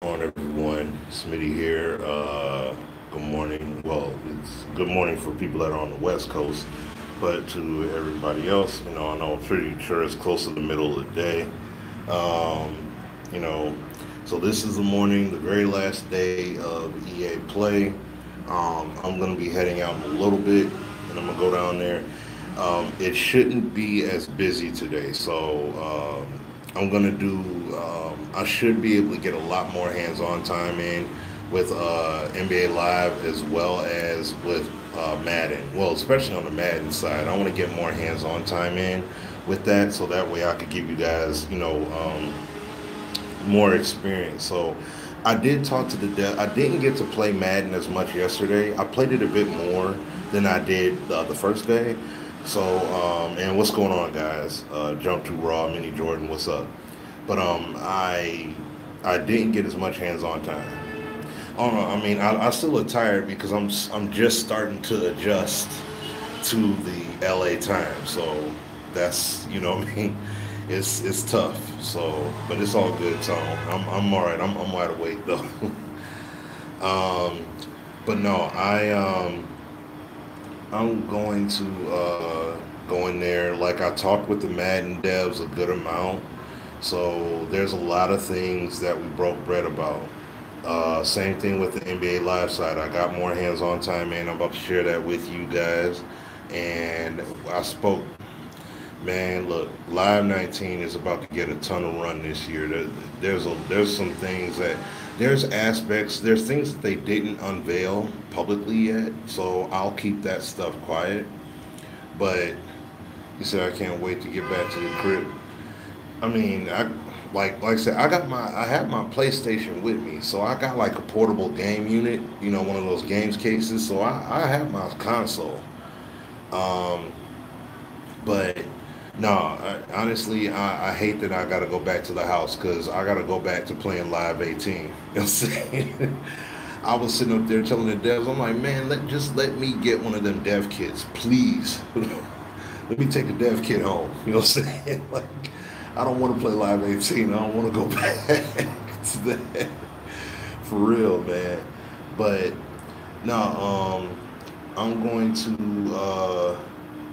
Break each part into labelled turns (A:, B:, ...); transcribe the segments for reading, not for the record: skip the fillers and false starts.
A: on, everyone? Smitty here. Good morning. Well, it's good morning for people that are on the West Coast, but to everybody else, I know I'm pretty sure it's close to the middle of the day. Um, you know, so this is the morning, the very last day of EA Play. I'm going to be heading out in a little bit, and I'm going to go down there. It shouldn't be as busy today, so I'm gonna do. I should be able to get a lot more hands-on time in with NBA Live as well as with Madden. Well, especially on the Madden side, I want to get more hands-on time in with that, so that way I could give you guys, more experience. So I did talk to the dev. I didn't get to play Madden as much yesterday. I played it a bit more than I did the first day. So and what's going on, guys? Jump to Raw, Mini Jordan, what's up? But I didn't get as much hands-on time. I don't know. I mean, I still look tired because I'm just starting to adjust to the LA time. So that's what I mean. It's tough. So, but it's all good. So I'm all right. I'm wide awake though. um, but no, I'm going to go in there. Like I talked with the Madden devs a good amount. So there's a lot of things that we broke bread about. Same thing with the NBA Live side. I got more hands-on time, and I'm about to share that with you guys. And I spoke, man. Look, Live 19 is about to get a ton of run this year. There's some things that there's things that they didn't unveil publicly yet. So I'll keep that stuff quiet. But you said I can't wait to get back to the crib. I mean, like I said, I have my PlayStation with me, so I got like a portable game unit, one of those games cases. So I have my console. Um, but no, honestly, I hate that I got to go back to the house because I got to go back to playing Live 18. You know what I'm saying? I was sitting up there telling the devs, I'm like, man, just let me get one of them dev kits, please. Let me take a dev kit home. You know what I'm saying? Like, I don't want to play Live 18. I don't want to go back to that. For real, man. But no, I'm going to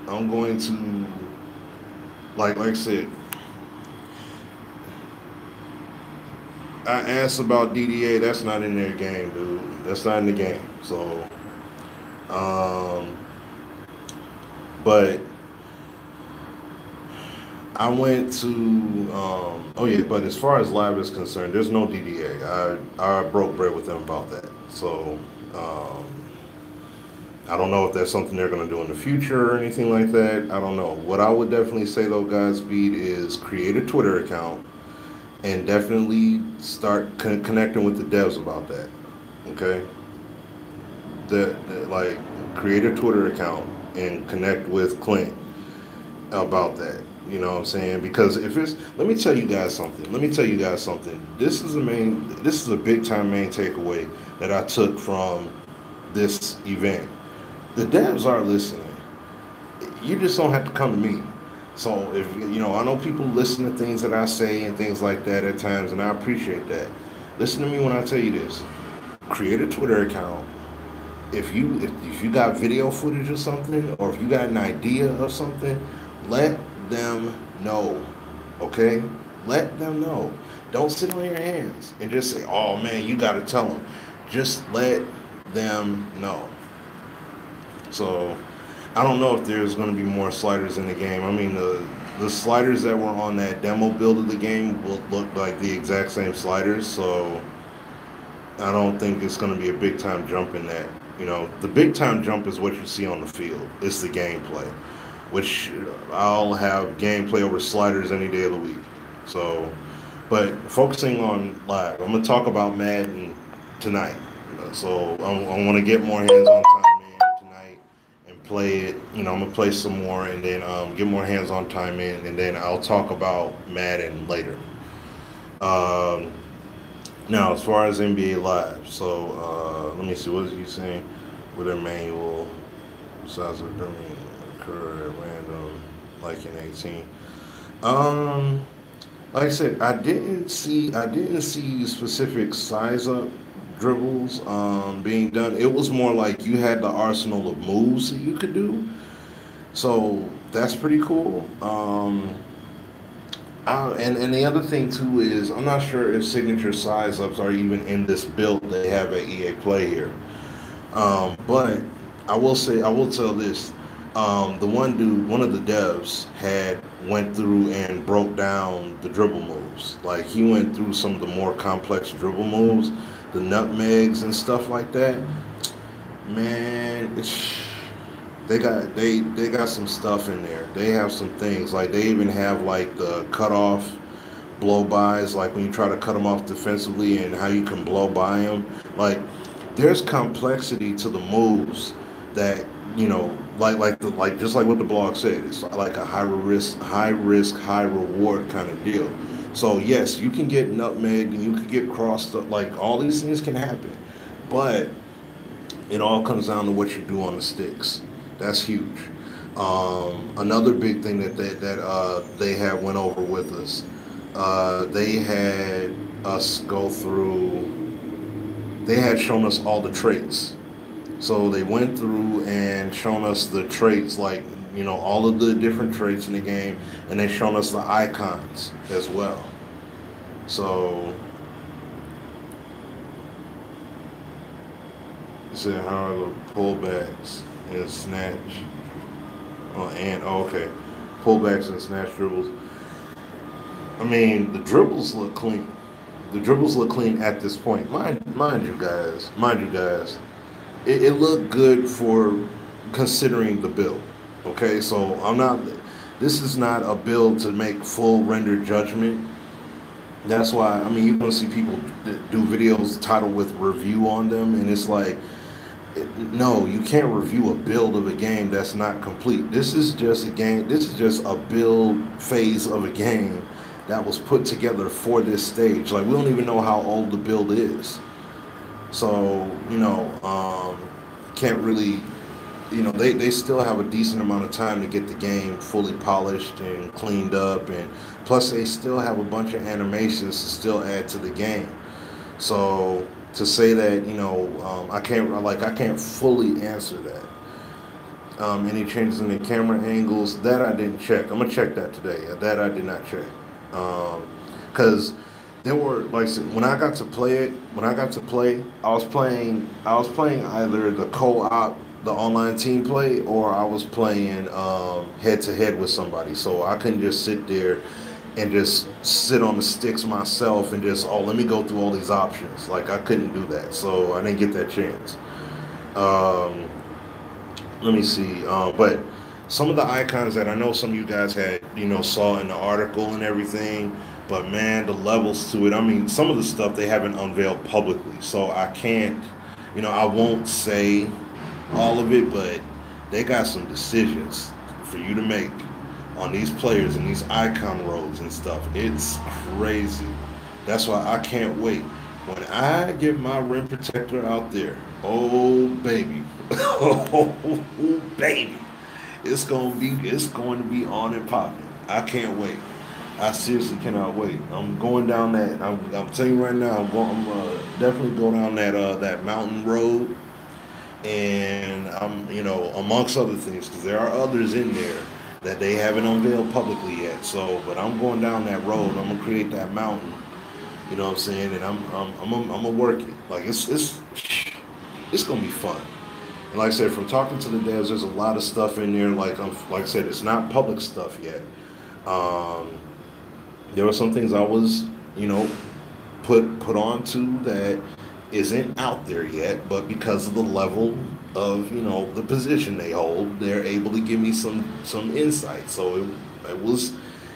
A: I'm going to like I said, I asked about DDA. That's not in their game, dude. That's not in the game. So, um, but I went to oh yeah, but as far as live is concerned, there's no DDA. I broke bread with them about that. So um, I don't know if that's something they're going to do in the future or anything like that. I don't know. What I would definitely say though, guys, speed is create a Twitter account and definitely start connecting with the devs about that. Okay, like create a Twitter account and connect with Clint about that. You know what I'm saying? Because if it's, let me tell you guys something. Let me tell you guys something. This is a big time main takeaway that I took from this event. The devs are listening. You just don't have to come to me. So if I know people listen to things that I say and things like that at times, and I appreciate that. Listen to me when I tell you this. Create a Twitter account. If you got video footage or something, or if you got an idea of something, let them know. Okay? Let them know. Don't sit on your hands and just say, "Oh man, you got to tell them." Just let them know. So I don't know if there's going to be more sliders in the game. I mean, the sliders that were on that demo build of the game will look like the exact same sliders. So I don't think it's going to be a big time jump in that. The big time jump is what you see on the field. It's the gameplay, which I'll have gameplay over sliders any day of the week. So, but focusing on live, I'm gonna talk about Madden tonight. So I want to get more hands-on time in tonight and play it. I'm gonna play some more and then get more hands-on time in, and then I'll talk about Madden later. Um, Now, as far as NBA Live, so let me see. What is you saying? With a manual, besides of occur at random, like in 18. Um, Like I said, I didn't see specific size up dribbles being done. It was more like you had the arsenal of moves that you could do. So that's pretty cool. And the other thing too is I'm not sure if signature size ups are even in this build they have at EA Play here. But I will tell this. The one dude, one of the devs, had went through and broke down the dribble moves. Like he went through some of the more complex dribble moves, the nutmegs and stuff like that. Man, they got some stuff in there. They have some things like they even have like the cutoff blow bys, like when you try to cut them off defensively and how you can blow by them. Like there's complexity to the moves that like just like what the blog said, it's like a high reward kind of deal. So yes, you can get nutmeg and you can get crossed up, like all these things can happen, but it all comes down to what you do on the sticks. That's huge. Another big thing they had went over with us. They had us go through. They had shown us all the traits. So they went through and shown us the traits, like all of the different traits in the game, and they shown us the icons as well. So, you said how are the pullbacks and snatch? Okay, pullbacks and snatch dribbles. I mean, the dribbles look clean. The dribbles look clean at this point. Mind you guys, it looked good for considering the build. Okay, so I'm not. This is not a build to make full render judgment. That's why I mean you're gonna see people do videos titled with review on them, and it's like, no, you can't review a build of a game that's not complete. This is just a game. This is just a build phase of a game that was put together for this stage. Like we don't even know how old the build is. So, can't really, they still have a decent amount of time to get the game fully polished and cleaned up. And plus, they still have a bunch of animations to still add to the game. So, to say that, I can't fully answer that. Any changes in the camera angles, that I didn't check. I'm going to check that today. That I did not check. Because there were like when I got to play it, I was playing either the co-op, the online team play, or I was playing head to head with somebody. So I couldn't just sit there and just sit on the sticks myself and just let me go through all these options. Like I couldn't do that, so I didn't get that chance. Let me see, but some of the icons that I know some of you guys had saw in the article and everything. But man, the levels to it. I mean, some of the stuff they haven't unveiled publicly, so I can't, I won't say all of it, but they got some decisions for you to make on these players and these icon roles and stuff. It's crazy. That's why I can't wait. When I get my rim protector out there, oh baby, oh baby, it's going to be on and popping. I can't wait. I seriously cannot wait. I'm going down that. I'm telling you right now. I'm definitely go down that mountain road, and I'm amongst other things because there are others in there that they haven't unveiled publicly yet. So, but I'm going down that road. I'm gonna create that mountain. You know what I'm saying? And I'm gonna work it. Like it's gonna be fun. And like I said, from talking to the devs, there's a lot of stuff in there. Like I said, it's not public stuff yet. There were some things I was, put onto that isn't out there yet, but because of the level of, the position they hold, they're able to give me some insight. So it was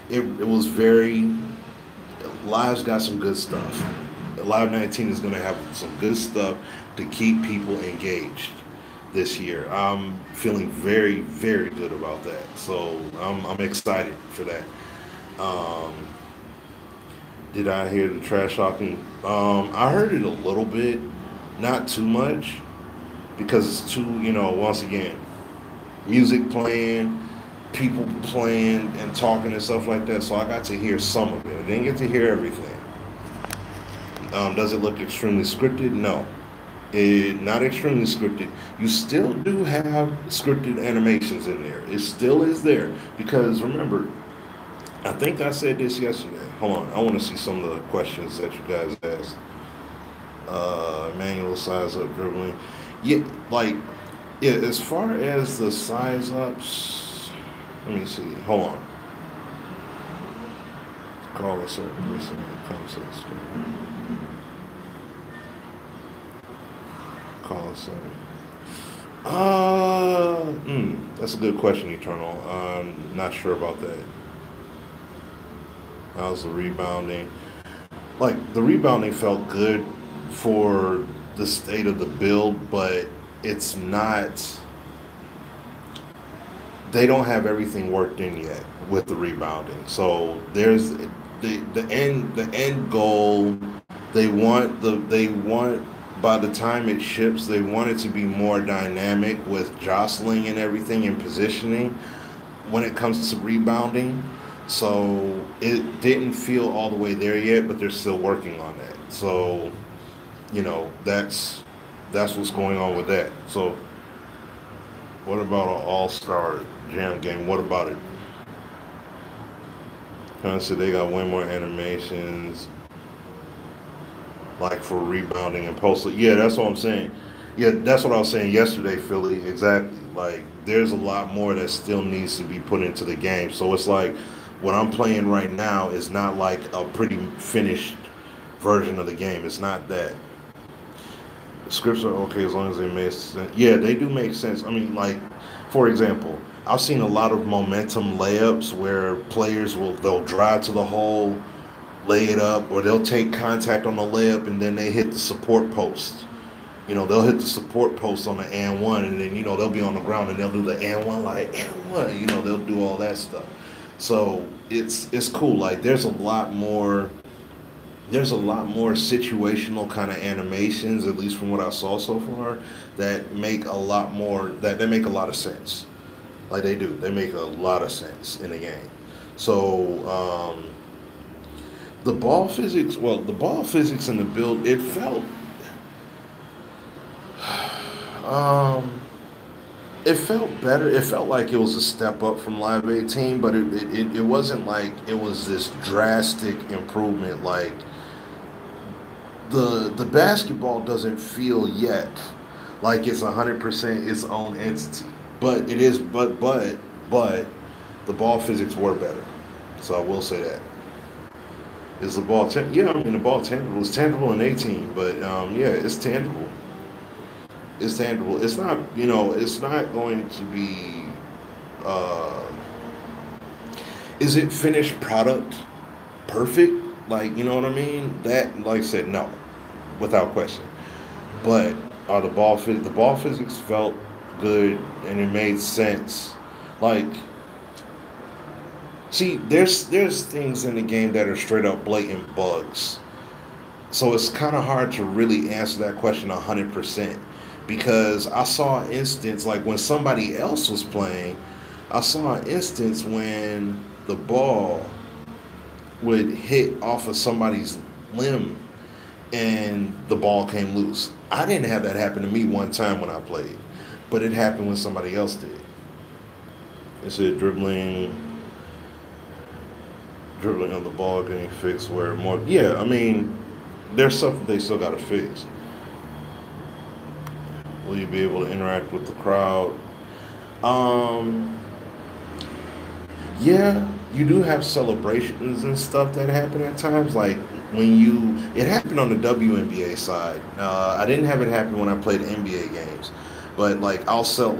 A: very. Live's got some good stuff. Live 19 is going to have some good stuff to keep people engaged this year. I'm feeling very, very good about that. So I'm excited for that. Did I hear the trash talking? I heard it a little bit, not too much, because it's too, once again, music playing, people playing and talking and stuff like that. So I got to hear some of it. I didn't get to hear everything. Does it look extremely scripted? No. Not extremely scripted. You still do have scripted animations in there. It still is there. Because remember, I think I said this yesterday. Hold on. I want to see some of the questions that you guys asked. Manual size up dribbling. Yeah, like, yeah, as far as the size ups, let me see. Hold on. Call a certain person. Call a certain. That's a good question, Eternal. I'm not sure about that. How's the rebounding? Like, the rebounding felt good for the state of the build, but it's not. They don't have everything worked in yet with the rebounding. So there's the end goal. They want by the time it ships, they want it to be more dynamic with jostling and everything and positioning when it comes to rebounding. So it didn't feel all the way there yet, but they're still working on that. So that's what's going on with that. So what about an all-star jam game? What about it? Kind of said they got way more animations, like for rebounding and post. Yeah, that's what I'm saying. Yeah, that's what I was saying yesterday, Philly. Exactly. Like, there's a lot more that still needs to be put into the game. So it's like what I'm playing right now is not like a pretty finished version of the game. It's not that. Scripts are okay as long as they make sense. Yeah, they do make sense. I mean, like, for example, I've seen a lot of momentum layups where they'll drive to the hole, lay it up, or they'll take contact on the layup and then they hit the support post. They'll hit the support post on the and one, and then they'll be on the ground and they'll do the and one, like and one. They'll do all that stuff. So it's cool. Like, there's a lot more situational kind of animations, at least from what I saw so far, that make a lot more that make a lot of sense. Like, they do. They make a lot of sense in the game. So the ball physics in the build, it felt um it felt better. It felt like it was a step up from Live 18, but it wasn't like it was this drastic improvement. Like, the basketball doesn't feel yet like it's 100% its own entity, but it is. But the ball physics were better, so I will say that. Is the ball yeah, I mean, the ball tangible. It's tangible in 18, but yeah, it's tangible. It's tangible. It's not, it's not going to be. Uh, is it finished product perfect? Like, you know what I mean? That, like I said, no, without question. But the ball physics felt good and it made sense. Like, see, there's things in the game that are straight up blatant bugs. So it's kind of hard to really answer that question 100%, because I saw an instance, like when somebody else was playing, I saw an instance when the ball would hit off of somebody's limb and the ball came loose. I didn't have that happen to me one time when I played, but it happened when somebody else did. It said dribbling on the ball getting fixed where more. Yeah, I mean, there's something they still got to fix. Will you be able to interact with the crowd? Yeah, you do have celebrations and stuff that happen at times. Like, it happened on the WNBA side. I didn't have it happen when I played NBA games, but like I'll score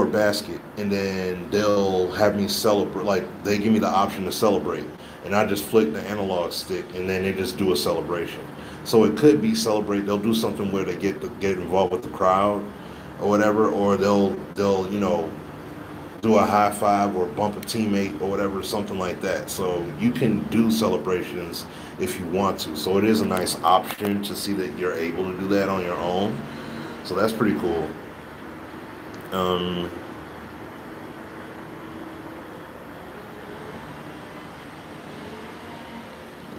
A: a basket and then they'll have me celebrate. Like, they give me the option to celebrate, and I just flick the analog stick and then they just do a celebration. So it could be celebrate. They'll do something where they get involved with the crowd or whatever, or they'll do a high five or bump a teammate or whatever, something like that. So you can do celebrations if you want to. So it is a nice option to see that you're able to do that on your own. So that's pretty cool. Um,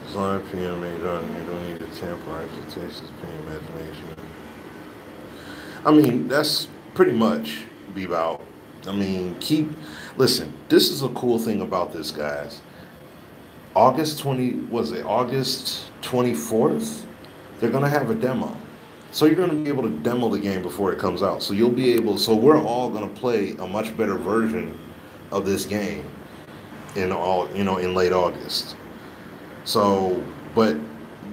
A: Design PM made on you don't need to temper expectations, pain imagination. I mean, that's pretty much Bebout. I mean, listen, this is a cool thing about this, guys. August 24th? They're gonna have a demo. So you're gonna be able to demo the game before it comes out. So you'll be able so we're all gonna play a much better version of this game in late August. So, but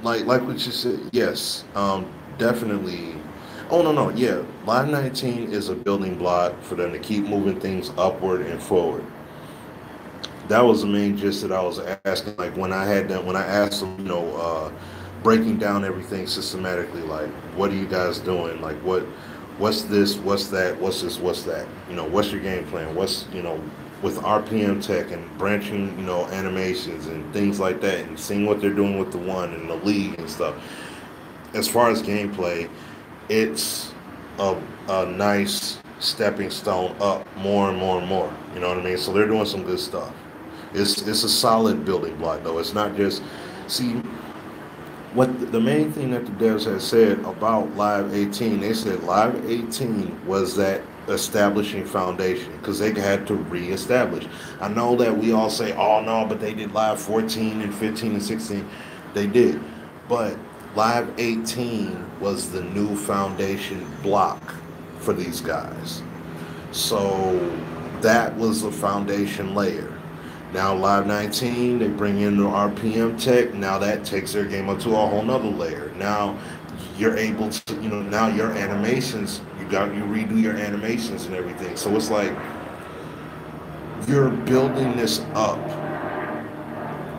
A: like what you said, yes, definitely. Oh no no yeah, Live 19 is a building block for them to keep moving things upward and forward. That was the main gist that I was asking. Like when I asked them, breaking down everything systematically. Like, what are you guys doing? Like, what's this? What's that? What's this? What's that? What's your game plan? What's with RPM tech and branching, animations and things like that, and seeing what they're doing with the one and the league and stuff. As far as gameplay, it's a nice stepping stone up more and more and more. You know what I mean? So they're doing some good stuff. It's a solid building block though. It's not just see what the main thing that the devs had said about Live 18. They said Live 18 was that establishing foundation because they had to reestablish. I know that we all say, "Oh no," but they did Live 14 and 15 and 16. They did, but Live 18 was the new foundation block for these guys. So that was the foundation layer. Now Live 19, they bring in the RPM tech. Now that takes their game up to a whole nother layer. Now you're able to, now your animations, you redo your animations and everything. So it's like you're building this up.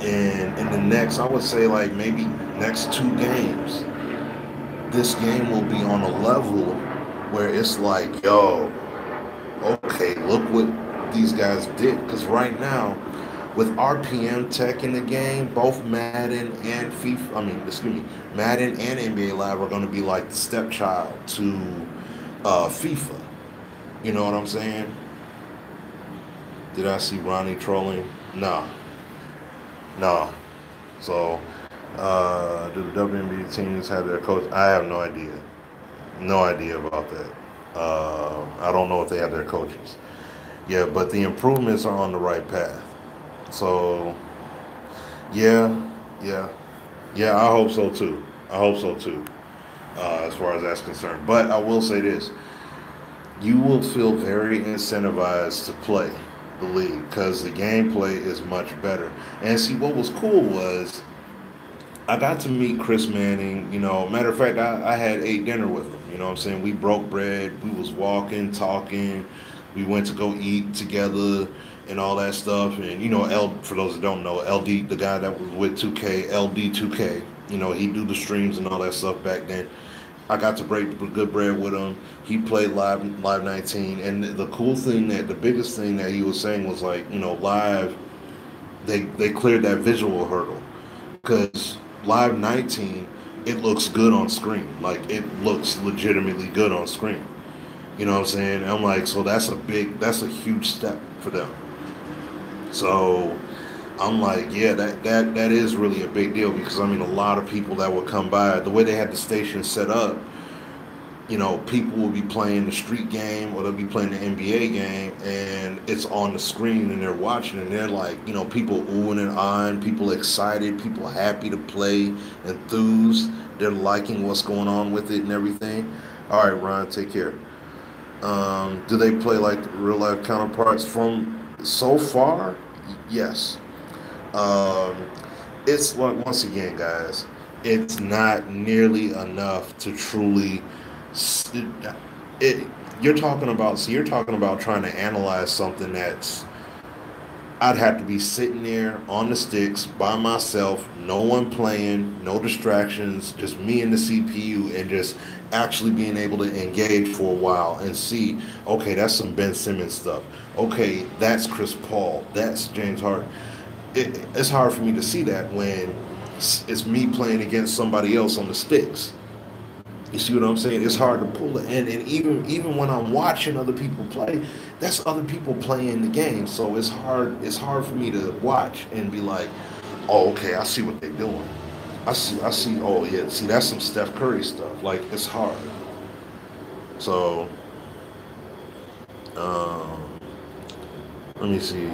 A: And in the next, I would say like maybe next 2 games, this game will be on a level where it's like, yo, okay, look what these guys did. Because right now, with RPM tech in the game, both Madden and Madden and NBA Live are going to be like the stepchild to FIFA. You know what I'm saying? Did I see Ronnie trolling? No. No. So, do the WNBA teams have their coach? I have no idea. No idea about that. I don't know if they have their coaches. Yeah, but the improvements are on the right path. So, yeah, yeah, yeah. I hope so too. I hope so too. As far as that's concerned, but I will say this: you will feel very incentivized to play the league because the gameplay is much better. And see, what was cool was I got to meet Chris Manning. Matter of fact, I had ate dinner with him. You know what I'm saying? We broke bread. We was walking, talking. We went to go eat together and all that stuff. And for those that don't know, LD, the guy that was with 2K, LD 2K. He do the streams and all that stuff back then. I got to break good bread with him. He played live 19, and the biggest thing that he was saying was like, live, they cleared that visual hurdle because live 19, it looks good on screen. Like it looks legitimately good on screen. You know what I'm saying? And I'm like, so that's a huge step for them. So I'm like, yeah, that is really a big deal because a lot of people that would come by, the way they had the station set up, people will be playing the street game or they'll be playing the NBA game and it's on the screen and they're watching and they're like, people oohing and ahhing, people excited, people happy to play, enthused, they're liking what's going on with it and everything. All right, Ron, take care. Do they play like real life counterparts from so far? Yes. It's like, once again, guys, it's not nearly enough to truly. You're talking about. So you're talking about trying to analyze something that's. I'd have to be sitting there on the sticks by myself, no one playing, no distractions, just me and the CPU, and just actually being able to engage for a while and see, okay, that's some Ben Simmons stuff. Okay, that's Chris Paul. That's James Harden. It's hard for me to see that when it's me playing against somebody else on the sticks. You see what I'm saying? It's hard to pull it, and even when I'm watching other people play, that's other people playing the game. So it's hard. It's hard for me to watch and be like, Oh, okay, I see what they're doing. I see. Oh yeah, see that's some Steph Curry stuff. Like it's hard. So, um, let me see.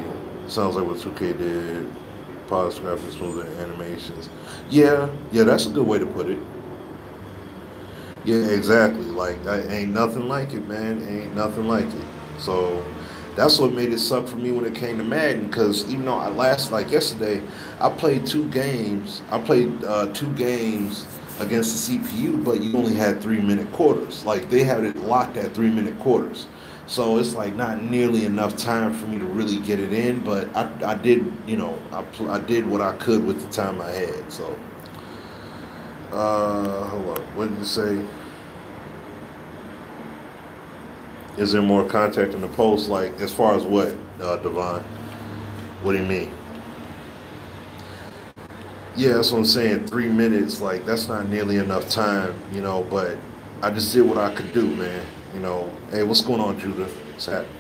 A: Sounds like what 2K did. Polished graphics, smoother animations. Yeah, yeah, that's a good way to put it. Yeah, exactly. Like, ain't nothing like it, man. Ain't nothing like it. So that's what made it suck for me when it came to Madden. Because even though like yesterday, I played two games. I played 2 games against the CPU, but you only had 3 minute quarters. Like they had it locked at 3 minute quarters. So it's like not nearly enough time for me to really get it in. But I did, I did what I could with the time I had. So, hold on. What did you say? Is there more contact in the post? Like, as far as what, Devon? What do you mean? Yeah, that's what I'm saying. 3 minutes, like, that's not nearly enough time, but I just did what I could do, man. Hey, what's going on, Judith? What's happening?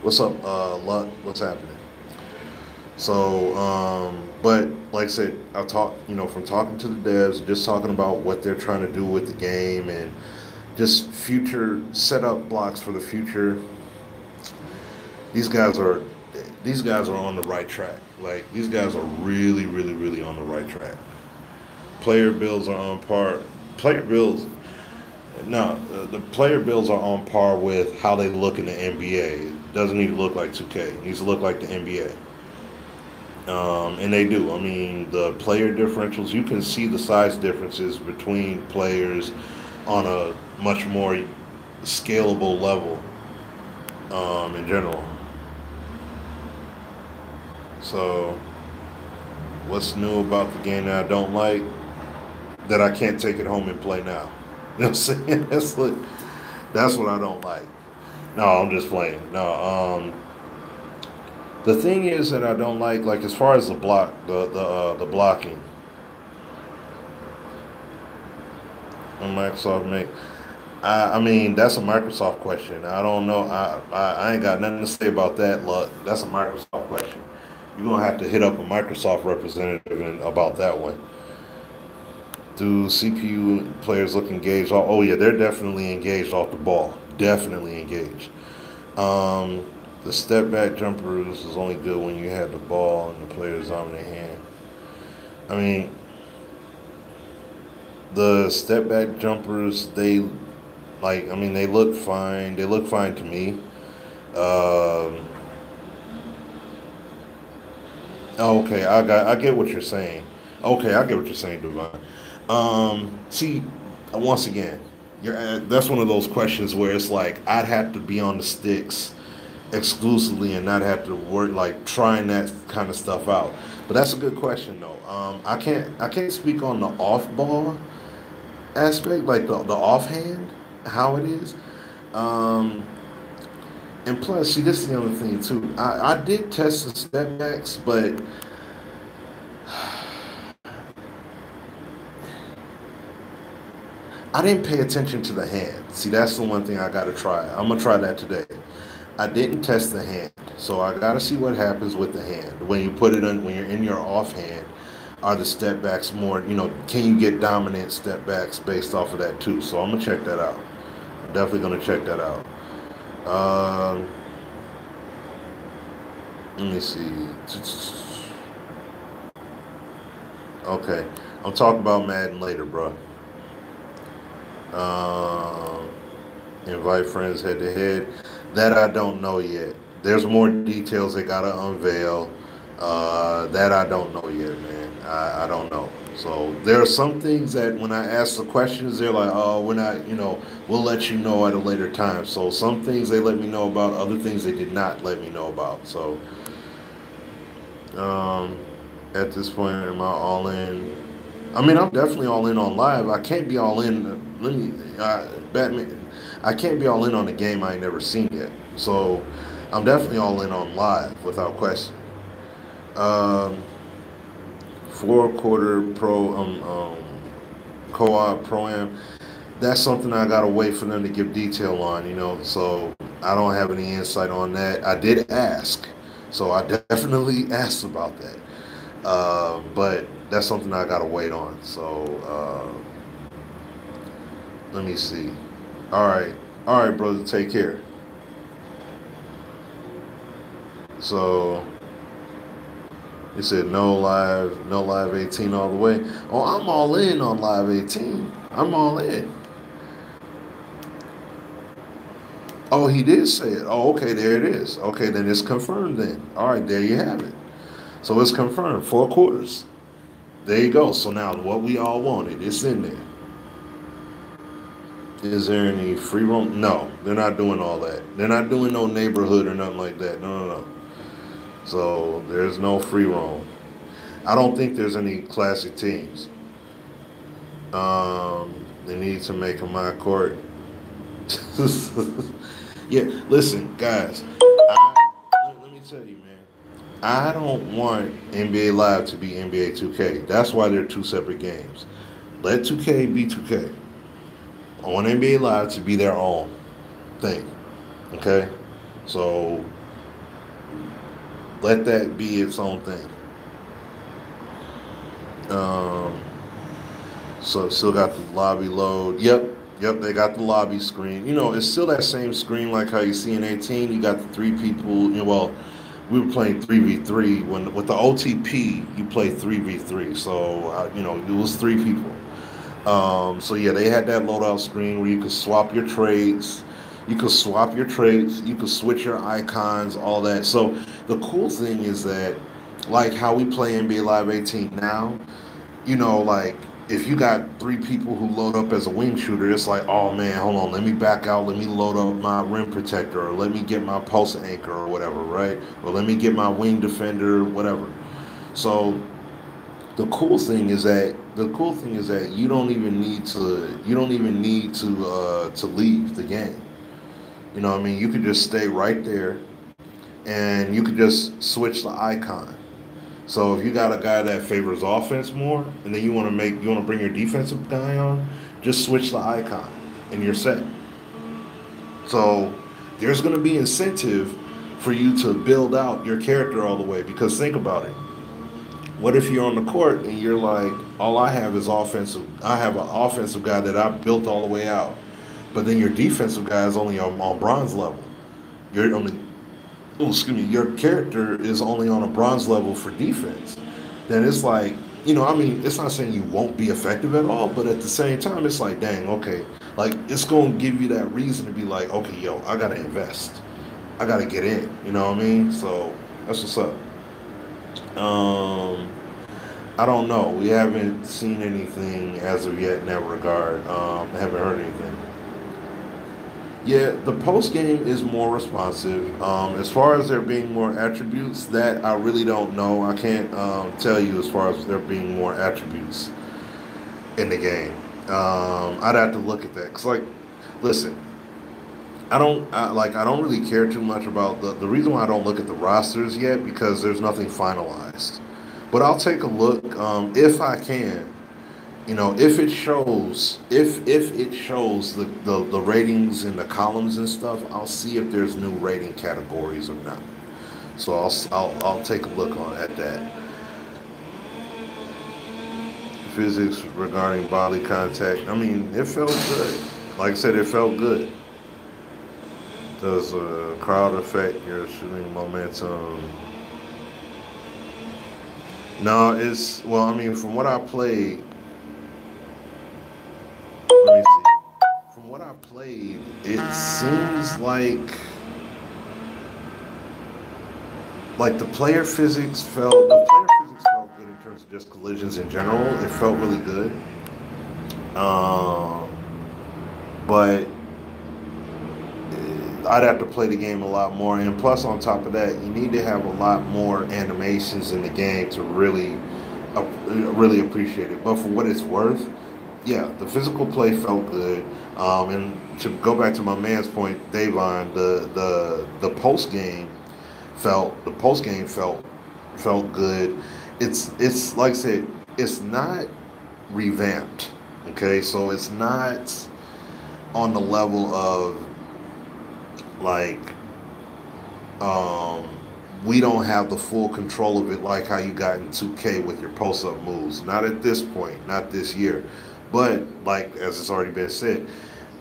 A: What's up, Luck? What's happening? So, but like I said, I talk, from talking to the devs, just talking about what they're trying to do with the game and just future setup blocks for the future. these guys are these guys are on the right track. Like these guys are really, really, really on the right track. Player builds are on par. Player builds, no, the player builds are on par with how they look in the NBA. It doesn't need to look like 2K. It needs to look like the NBA. And they do. I mean, the player differentials, you can see the size differences between players on a much more scalable level in general. So, what's new about the game that I don't like? That I can't take it home and play now. You know what I'm saying? That's what I don't like. No, I'm just playing. No, the thing is that I don't like as far as the blocking on Microsoft make. I mean, that's a Microsoft question. I don't know. I ain't got nothing to say about that. Look, that's a Microsoft question. You're gonna have to hit up a Microsoft representative about that one. Do CPU players look engaged? Oh yeah, they're definitely engaged off the ball. Definitely engaged. Um, the step back jumpers is only good when you have the ball and the player's arm in their hand. I mean, the step back jumpers, they look fine. They look fine to me. Um, okay, I get what you're saying. Okay, I get what you're saying, Devon. See, once again, that's one of those questions where it's like I'd have to be on the sticks exclusively and not have to work like trying that kind of stuff out. But that's a good question though. I can't speak on the off ball aspect, like the offhand, how it is. Um, and plus, see, this is the other thing too. I did test the step backs, but I didn't pay attention to the hand. See, that's the one thing I got to try. I'm gonna try that today. I didn't test the hand, so I got to see what happens with the hand when you put it on when you're in your offhand. Are the step backs more? Can you get dominant step backs based off of that too? So I'm gonna check that out. I'm definitely gonna check that out. Um, Let me see. Okay, I'm talking about Madden later, bro. Um, Invite friends head to head. That I don't know yet. There's more details they gotta unveil. That I don't know yet, man. I don't know. So there are some things that when I ask the questions, they're like, "Oh, we're not. We'll let you know at a later time." So some things they let me know about, other things they did not let me know about. So um, at this point, am I all in? I mean, I'm definitely all in on live. I can't be all in. Batman. I can't be all in on a game I ain't never seen yet. So I'm definitely all in on live without question. Um, 4 quarter pro co-op pro am. That's something I gotta wait for them to give detail on. So I don't have any insight on that. I did ask, so I definitely asked about that. But that's something I gotta wait on. So let me see. All right, brother. Take care. So he said no live 18 all the way. Oh, I'm all in on live 18. I'm all in. Oh, he did say it. Oh, okay, there it is. Okay, then it's confirmed then. All right, there you have it. So it's confirmed. 4 quarters. There you go. So now what we all wanted, it's in there. Is there any free roam? No, they're not doing all that. They're not doing no neighborhood or nothing like that. No, no, no. So there's no free roam. I don't think there's any classic teams. They need to make a my court. Yeah, listen, guys. Let me tell you, man. I don't want NBA Live to be NBA 2K. That's why they're two separate games. Let 2K be 2K. I want NBA Live to be their own thing. Okay? So let that be its own thing. So still got the lobby load. Yep, they got the lobby screen. You know, it's still that same screen like how you see in 18. You got the 3 people. You know, well, we were playing 3v3 when with the OTP you play 3v3. So you know, it was 3 people. So yeah, they had that loadout screen where you could swap your traits. You could swap your traits. You could switch your icons, all that. So the cool thing is that, like how we play NBA Live 18 now, you know, like if you got 3 people who load up as a wing shooter, it's like, oh man, hold on, let me back out, let me load up my rim protector, or let me get my post anchor or whatever, right? Or let me get my wing defender, whatever. So the cool thing is that you don't even need to leave the game. You know what I mean? You could just stay right there and you could just switch the icon. So if you got a guy that favors offense more, and then you want to bring your defensive guy on, just switch the icon, and you're set. So there's going to be incentive for you to build out your character all the way. Because think about it. What if you're on the court and you're like, all I have is offensive. I have an offensive guy that I built all the way out, but then your defensive guy is only on bronze level. You're only your character is only on a bronze level for defense, then it's like, I mean, it's not saying you won't be effective at all, but at the same time, it's like, dang, okay, like it's going to give you that reason to be like, okay, yo, I got to invest. I got to get in, you know what I mean? So that's what's up. I don't know. We haven't seen anything as of yet in that regard. I haven't heard anything. Yeah, the post game is more responsive. As far as there being more attributes, that I really don't know. I can't tell you as far as there being more attributes in the game. I'd have to look at that. Cause like, listen, I don't really care too much about the reason why I don't look at the rosters yet because there's nothing finalized. But I'll take a look if I can. If it shows the ratings in the columns and stuff, I'll see if there's new rating categories or not. So I'll take a look at that. Physics regarding body contact. I mean, it felt good. Like I said, it felt good. Does a crowd affect your shooting momentum? No, well, I mean, from what I played. Let me see. From what I played, it seems like the player physics felt good in terms of just collisions in general. It felt really good. But I'd have to play the game a lot more, and plus on top of that, you need to have a lot more animations in the game to really appreciate it. But for what it's worth, yeah, the physical play felt good. And to go back to my man's point, Davon, the post game felt good. It's like I said, it's not revamped. Okay, so it's not on the level of like we don't have the full control of it like how you got in 2K with your post-up moves. Not at this point, not this year. But like as it's already been said,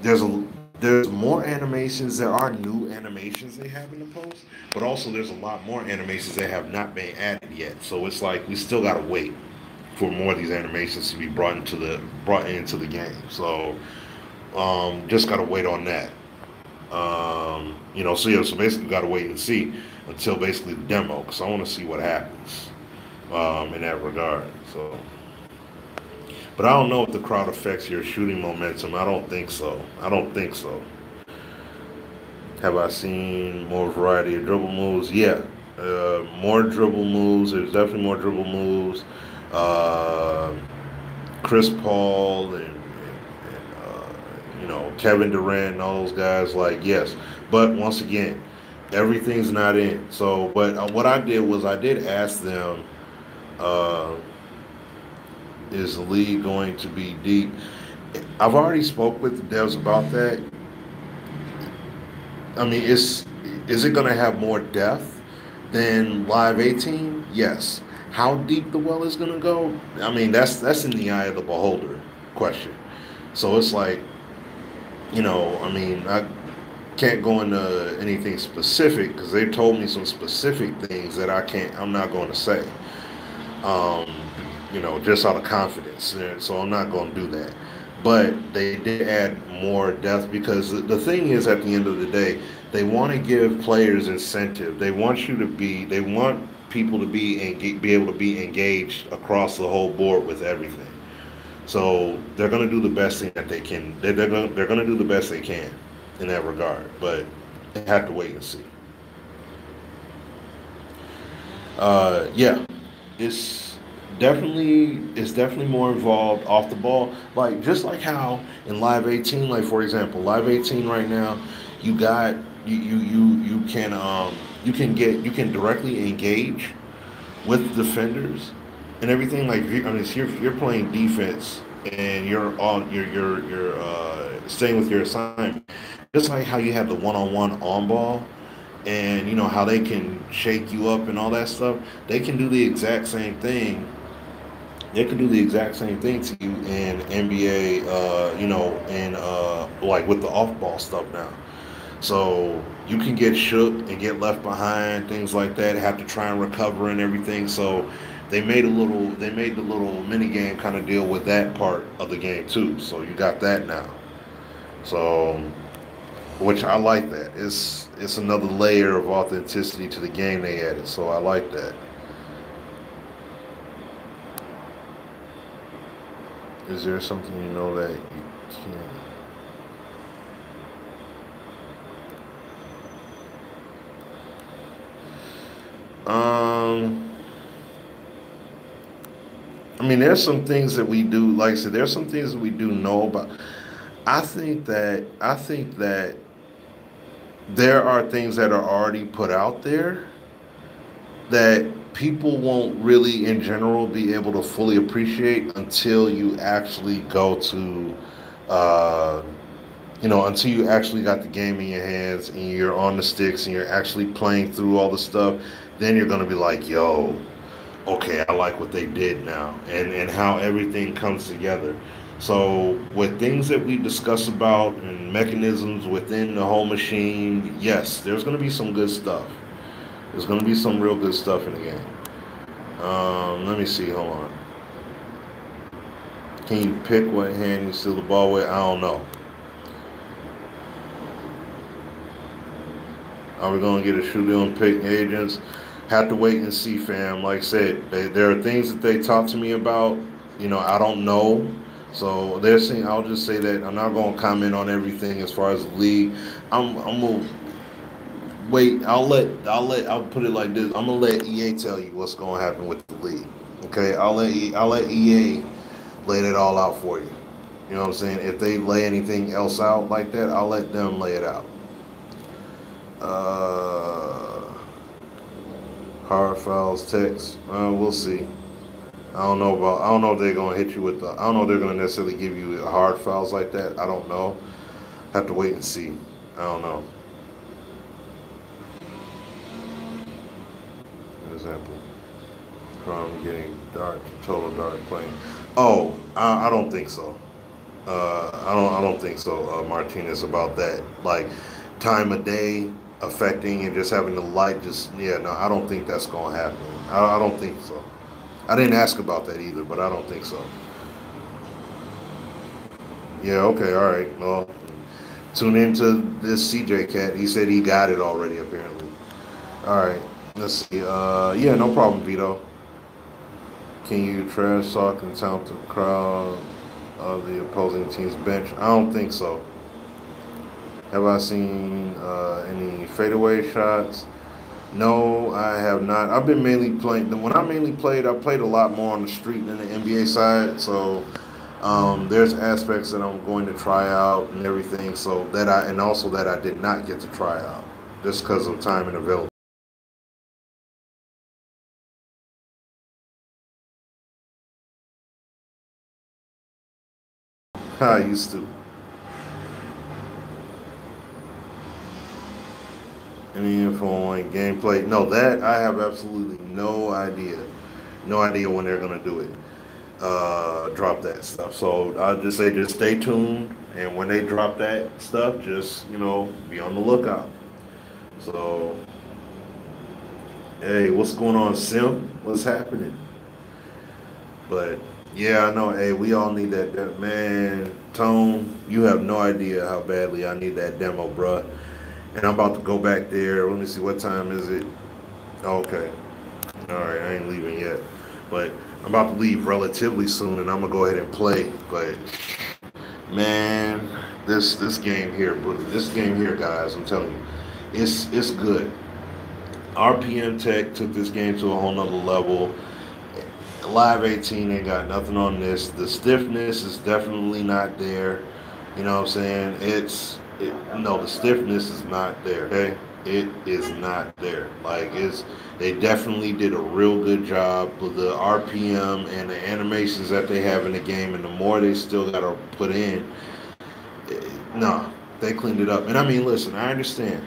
A: there's more animations. There are new animations they have in the post, but also there's a lot more animations that have not been added yet. So it's like we still gotta wait for more of these animations to be brought into the game. So just gotta wait on that. So yeah, so basically gotta wait and see until basically the demo, because I want to see what happens in that regard. So, but I don't know if the crowd affects your shooting momentum. I don't think so. I don't think so. Have I seen more variety of dribble moves? Yeah, more dribble moves. There's definitely more dribble moves. Uh, Chris Paul and Kevin Durant and all those guys. Like yes, but once again, everything's not in. So, but what I did was I did ask them, uh, is the league going to be deep? I've already spoke with the devs about that. I mean, is it going to have more depth than Live 18? Yes. How deep the well is going to go? I mean, that's in the eye of the beholder question. So it's like, I mean, I can't go into anything specific because they told me some specific things that I'm not going to say, um, just out of confidence. So I'm not going to do that. But they did add more depth because the thing is, at the end of the day, they want to give players incentive. They want people to be able to be engaged across the whole board with everything. So they're going to do the best thing that they can. They're going to do the best they can in that regard, but they have to wait and see. Yeah, it's definitely more involved off the ball. Like just like how in Live 18, like for example, Live 18 right now, you got you can directly engage with defenders and everything. Like if you're playing defense and you're staying with your assignment, just like how you have the one-on-one on ball, and you know how they can shake you up and all that stuff. They can do the exact same thing. They can do the exact same thing to you in NBA, and like with the off-ball stuff now. So you can get shook and get left behind, things like that. Have to try and recover and everything. So they made the little mini game kind of deal with that part of the game too. So you got that now. So, which I like that. It's another layer of authenticity to the game they added. So I like that. Is there something you know that you can't? I mean, there's some things that we do. Like I said, there's some things that we do know about. I think that there are things that are already put out there that people won't really, in general, be able to fully appreciate until you actually go to, uh, until you actually got the game in your hands and you're on the sticks and you're actually playing through all the stuff. Then you're gonna be like, yo, okay, I like what they did now, and how everything comes together. So with things that we discuss about and mechanisms within the whole machine, yes, there's going to be some good stuff. There's going to be some real good stuff in the game. Let me see. Hold on. Can you pick what hand you steal the ball with? I don't know. Are we going to get a shooting on pick agents? Have to wait and see, fam. Like I said, there are things that they talked to me about. I don't know. So they're saying, I'll just say that I'm not going to comment on everything as far as the league. I'm going to wait. I'll put it like this. I'm going to let EA tell you what's going to happen with the league. Okay. I'll let EA lay it all out for you. You know what I'm saying? If they lay anything else out like that, I'll let them lay it out. Hard files, text. We'll see. I don't know if they're gonna hit you with I don't know if they're gonna necessarily give you hard files like that. I don't know. Have to wait and see. I don't know. example, from getting dark, total dark playing. Oh, I don't think so. I don't think so, Martinez, about that. Like time of day affecting and just having the light. Just yeah, no, I don't think that's gonna happen. I don't think so. I didn't ask about that either, but I don't think so. Yeah, okay, all right. Well, tune into this CJ cat. He said he got it already, apparently. All right, let's see. Yeah, no problem, Vito. Can you trash talk and count the crowd of the opposing team's bench? I don't think so. Have I seen any fadeaway shots? No, I have not. I've been mainly playing. When I mainly played, I played a lot more on the street than the NBA side. So there's aspects that I'm going to try out and everything. So that and also that I did not get to try out just because of time and availability. I used to. Any info on gameplay? No, that I have absolutely no idea. No idea when they're gonna do it. Drop that stuff. So I'll just say just stay tuned, and when they drop that stuff, just be on the lookout. So hey, what's going on, Sim? What's happening? But yeah, I know. Hey, we all need that man. Tone, you have no idea how badly I need that demo, bruh. And I'm about to go back there. Let me see, what time is it? Okay. All right, I ain't leaving yet. But I'm about to leave relatively soon, and I'm gonna go ahead and play. But man, this game here, guys, I'm telling you, it's good. RPM Tech took this game to a whole nother level. Live 18 ain't got nothing on this. The stiffness is definitely not there. You know what I'm saying? No, the stiffness is not there. Okay, it is not there. They definitely did a real good job with the RPM and the animations that they have in the game, and the more they still got to put in. No, they cleaned it up. And I mean, listen, I understand.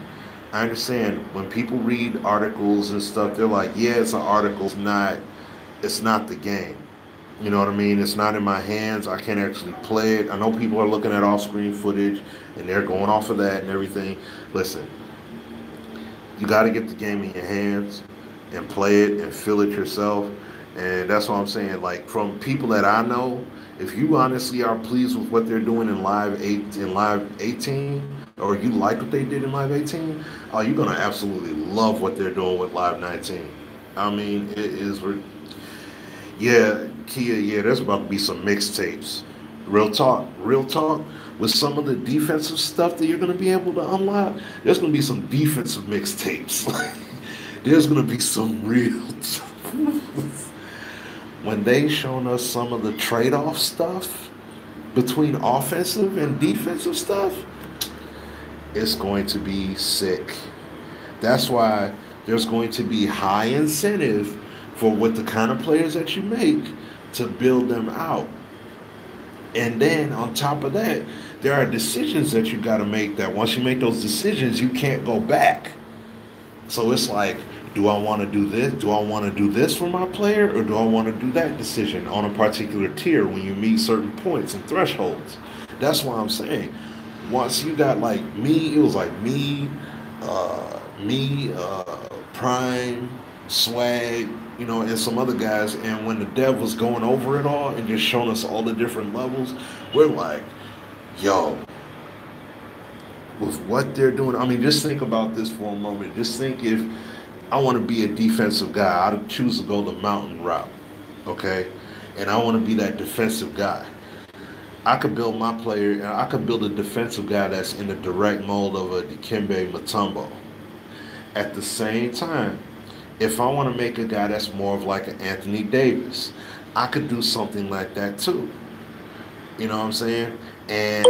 A: When people read articles and stuff, they're like, yeah, it's an article. It's not the game. You know what I mean? It's not in my hands. I can't actually play it. I know people are looking at off-screen footage and they're going off of that and everything. Listen, you got to get the game in your hands and play it and feel it yourself. And that's what I'm saying. Like, from people that I know, if you honestly are pleased with what they're doing in Live 18, or you like what they did in Live 18, oh, you're gonna absolutely love what they're doing with Live 19. I mean, it is. Yeah, Kia, yeah, there's about to be some mixtapes. Real talk. With some of the defensive stuff that you're going to be able to unlock, there's going to be some defensive mixtapes. There's going to be some real. When they shown us some of the trade-off stuff between offensive and defensive stuff, it's going to be sick. That's why there's going to be high incentive for what the kind of players that you make to build them out. And then on top of that, there are decisions that you got to make that once you make those decisions, you can't go back. So it's like, do I want to do this? Do I want to do this for my player, or do I want to do that decision on a particular tier when you meet certain points and thresholds? That's why I'm saying, once you got like me, it was like Prime, Swag, and some other guys. And when the dev was going over it all and just showing us all the different levels, we're like, yo, with what they're doing, I mean, just think about this for a moment. Just think, if I want to be a defensive guy, I'd choose to go the mountain route, okay? And I want to be that defensive guy. I could build my player, and I could build a defensive guy that's in the direct mold of a Dikembe Mutombo. At the same time, if I want to make a guy that's more of like an Anthony Davis, I could do something like that too. You know what I'm saying? And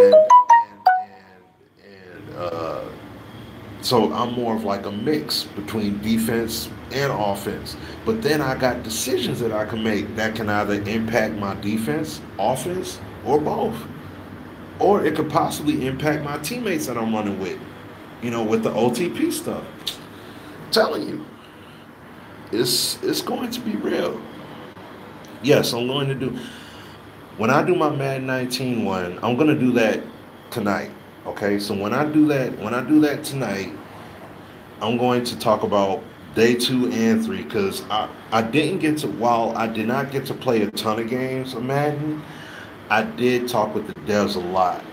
A: so I'm more of like a mix between defense and offense. But then I got decisions that I can make that can either impact my defense, offense, or both. Or it could possibly impact my teammates that I'm running with, with the OTP stuff. I'm telling you. It's going to be real. Yes, I'm going to do when I do my Madden 19 one, I'm gonna do that tonight. Okay, so when I do that tonight, I'm going to talk about day 2 and 3 because I didn't get to while I did not get to play a ton of games of Madden. I did talk with the devs a lot,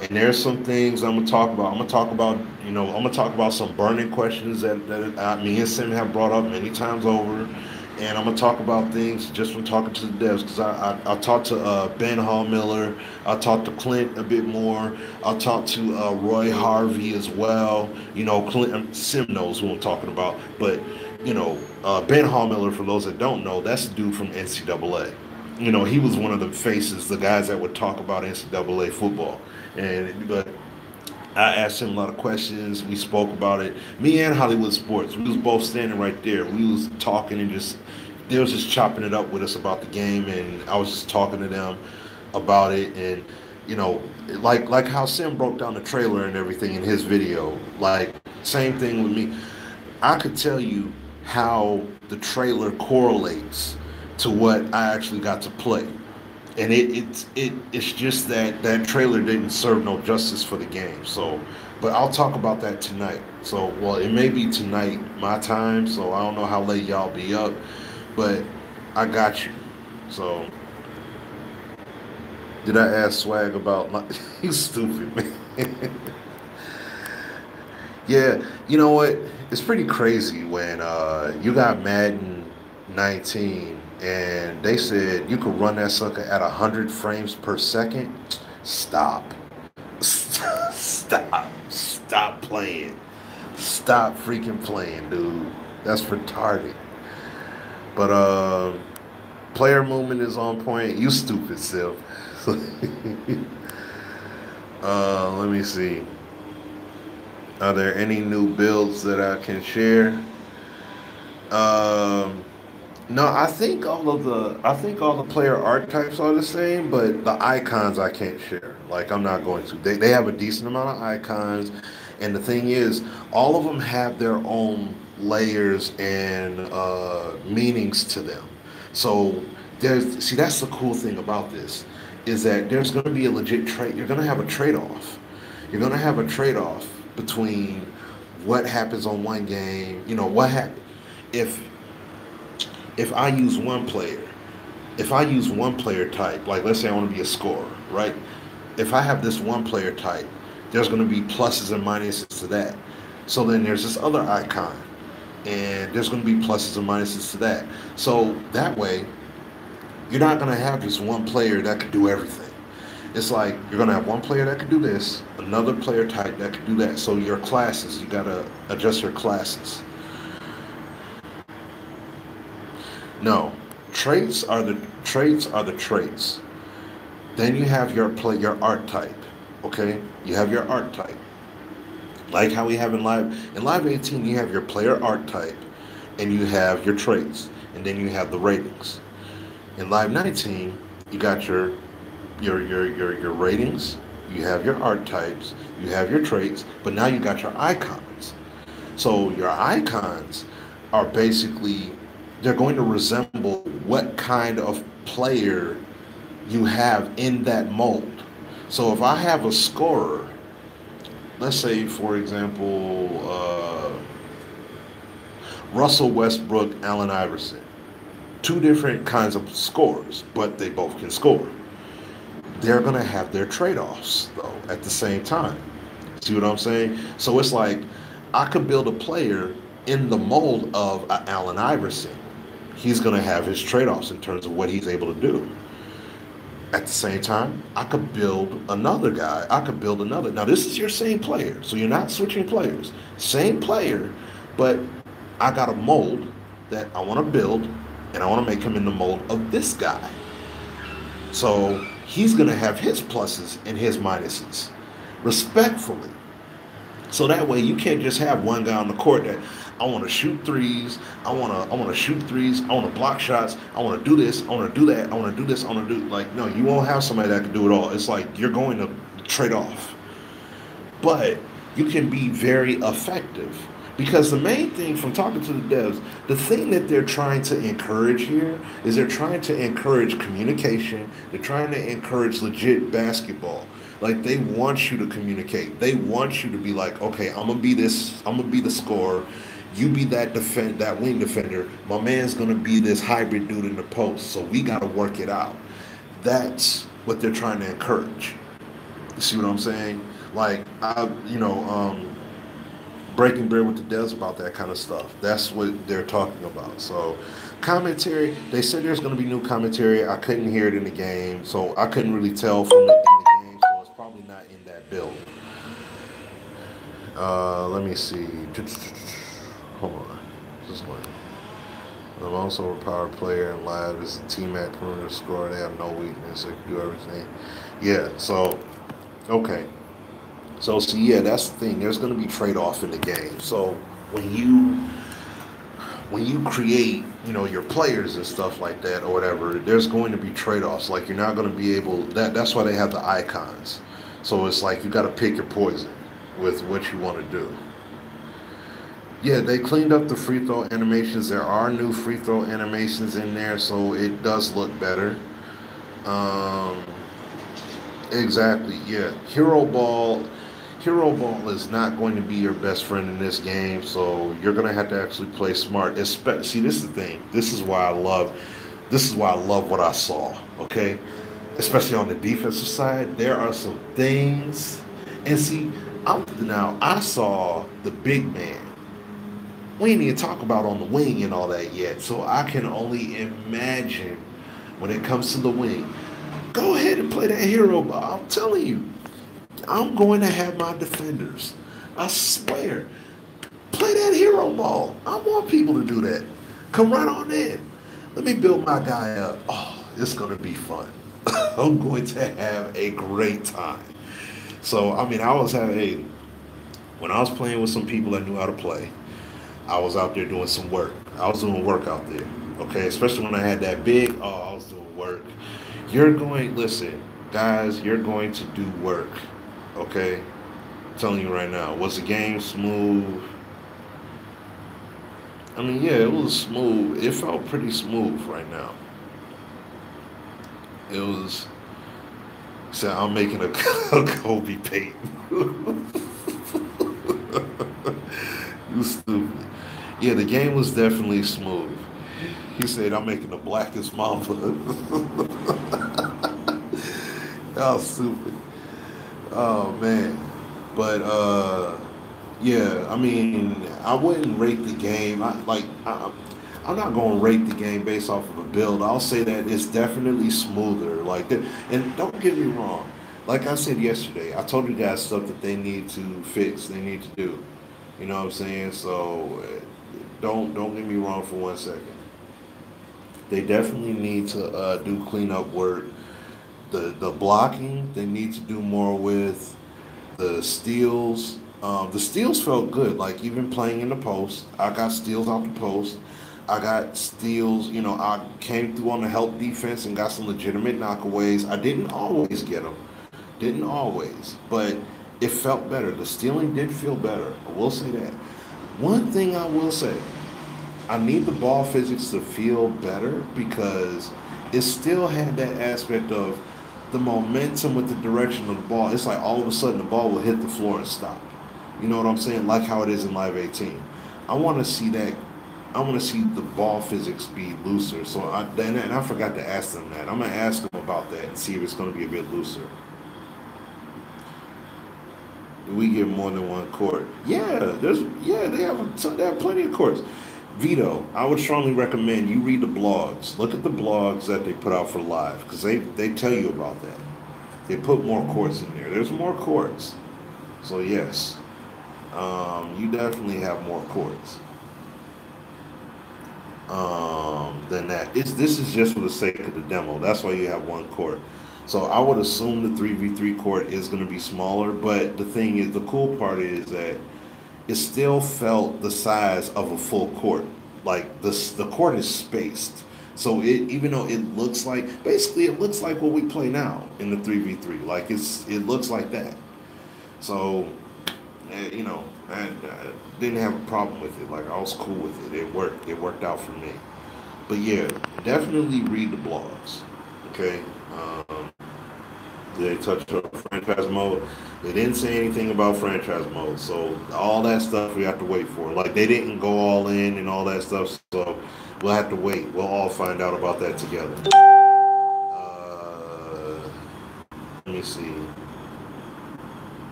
A: and there's some things I'm gonna talk about. I'm gonna talk about I'm gonna talk about some burning questions that me and Sim have brought up many times over, and I'm gonna talk about things just from talking to the devs because I talked to Ben Hall Miller, I talked to Clint a bit more, I talked to Roy Harvey as well. Clint Sim knows who I'm talking about, but Ben Hall Miller, for those that don't know, that's the dude from NCAA. He was one of the faces, the guys that would talk about NCAA football. But I asked him a lot of questions. We spoke about it. Me and Hollywood Sports, we was both standing right there. We was talking and they was just chopping it up with us about the game, and I was just talking to them about it. And like how Sim broke down the trailer and everything in his video. Like same thing with me. I could tell you how the trailer correlates to what I actually got to play, and it's just that trailer didn't serve no justice for the game. So, but I'll talk about that tonight. So, well, it may be tonight my time. So I don't know how late y'all be up, but I got you. So, did I ask Swag about my? You stupid man. Yeah, you know what? It's pretty crazy when you got Madden 19 and they said you could run that sucker at 100 frames per second. Stop. Stop. Stop playing. Stop freaking playing, dude. That's retarded. But player movement is on point. You stupid self. Let me see. Are there any new builds that I can share? No, I think all the player archetypes are the same, but the icons I can't share. Like I'm not going to. They have a decent amount of icons, and the thing is, all of them have their own layers and meanings to them. So that's the cool thing about this is that there's going to be a legit trade. You're going to have a trade-off. You're going to have a trade-off between what happens on one game. What happens if I use one player, if I use one player type, like let's say I want to be a scorer, right? If I have this one player type, there's going to be pluses and minuses to that. So then there's this other icon, and there's going to be pluses and minuses to that. So that way, you're not going to have just one player that can do everything. It's like you're going to have one player that can do this, another player type that can do that. So your classes, you got to adjust your classes. No, traits are the traits. Then you have your art type. Okay, you have your art type. Like how we have in live 18, you have your player art type, and you have your traits, and then you have the ratings. In live 19, you got your ratings, you have your art types, you have your traits, but now you got your icons. So your icons are basically, they're going to resemble what kind of player you have in that mold. So if I have a scorer, let's say for example, Russell Westbrook, Allen Iverson, two different kinds of scorers, but they both can score. They're going to have their trade-offs though at the same time. See what I'm saying? So it's like I could build a player in the mold of Allen Iverson. He's going to have his trade-offs in terms of what he's able to do. At the same time, I could build another guy. I could build another. Now, this is your same player, so you're not switching players. Same player, but I got a mold that I want to build, and I want to make him in the mold of this guy. So he's going to have his pluses and his minuses, respectfully. So that way, you can't just have one guy on the court that I want to shoot threes. I want to shoot threes. I want to block shots. I want to do this. I want to do that. I want to do this. I want to do like no. You won't have somebody that can do it all. It's like you're going to trade off, but you can be very effective Because the main thing from talking to the devs, the thing that they're trying to encourage here is they're trying to encourage communication. They're trying to encourage legit basketball. Like they want you to communicate. They want you to be like, okay, I'm gonna be this. I'm gonna be the scorer. You be that wing defender. My man's gonna be this hybrid dude in the post. So we gotta work it out. That's what they're trying to encourage. You see what I'm saying? Like breaking bread with the devs about that kind of stuff. That's what they're talking about. So, commentary. They said there's going to be new commentary. I couldn't hear it in the game, so I couldn't really tell from it in the game. So it's probably not in that build. Let me see. Hold on. Just one. I'm also a power player and live is a team at perimeter score. They have no weakness. They can do everything. Yeah. So, okay. So see, yeah, that's the thing. There's going to be trade-off in the game. So when you create, your players and stuff like that or whatever, there's going to be trade-offs. Like you're not going to be able. That's why they have the icons. So it's like you got to pick your poison with what you want to do. Yeah, they cleaned up the free throw animations. There are new free throw animations in there, so it does look better. Exactly. Yeah, Hero Ball is not going to be your best friend in this game, so you're going to have to actually play smart. See, this is the thing. This is why I love what I saw. Okay, especially on the defensive side, there are some things. And see, I saw the big man. We ain't even talk about on the wing and all that yet, so I can only imagine when it comes to the wing. Go ahead and play that hero ball. I'm telling you. I'm going to have my defenders. I swear. Play that hero ball. I want people to do that. Come right on in. Let me build my guy up. Oh, it's going to be fun. I'm going to have a great time. So, I mean, when I was playing with some people that knew how to play, I was out there doing some work. I was doing work out there. Okay, especially when I had that I was doing work. Listen, guys, you're going to do work. Okay, I'm telling you right now. Was the game smooth? I mean, yeah, it was smooth. It felt pretty smooth right now. It was. So I'm making a Kobe Payton. You stupid. Yeah, the game was definitely smooth. He said, "I'm making the blackest mamba." Y'all stupid. Oh man, but yeah. I mean, I wouldn't rate the game. I'm not going to rate the game based off of a build. I'll say that it's definitely smoother. And don't get me wrong. Like I said yesterday, I told you guys stuff that they need to fix. They need to do. You know what I'm saying? So don't get me wrong for 1 second. They definitely need to do cleanup work. The blocking, they need to do more with the steals. The steals felt good. Like even playing in the post, I got steals out the post. I got steals. I came through on the help defense and got some legitimate knockaways. I didn't always get them. Didn't always, but it felt better. The stealing did feel better. I will say that. One thing I will say, I need the ball physics to feel better because it still had that aspect of the momentum with the direction of the ball. It's like all of a sudden the ball will hit the floor and stop. You know what I'm saying? Like how it is in Live 18. I want to see that. I want to see the ball physics be looser. So I forgot to ask them that. I'm going to ask them about that and see if it's going to be a bit looser. We get more than one court. They have plenty of courts. Vito, I would strongly recommend you read the blogs. Look at the blogs that they put out for live because they tell you about that. They put more courts in there. There's more courts. So yes, you definitely have more courts than that. This is just for the sake of the demo. That's why you have one court. So I would assume the 3v3 court is going to be smaller, but the thing is, the cool part is that it still felt the size of a full court. Like the court is spaced. So even though it looks like what we play now in the 3v3. Like it looks like that. So you know, I didn't have a problem with it. Like I was cool with it. It worked. It worked out for me. But yeah, definitely read the blogs. Okay. Um, they touched on franchise mode. They didn't say anything about franchise mode, so all that stuff we have to wait for. Like they didn't go all in and all that stuff, so we'll have to wait. We'll all find out about that together. Let me see.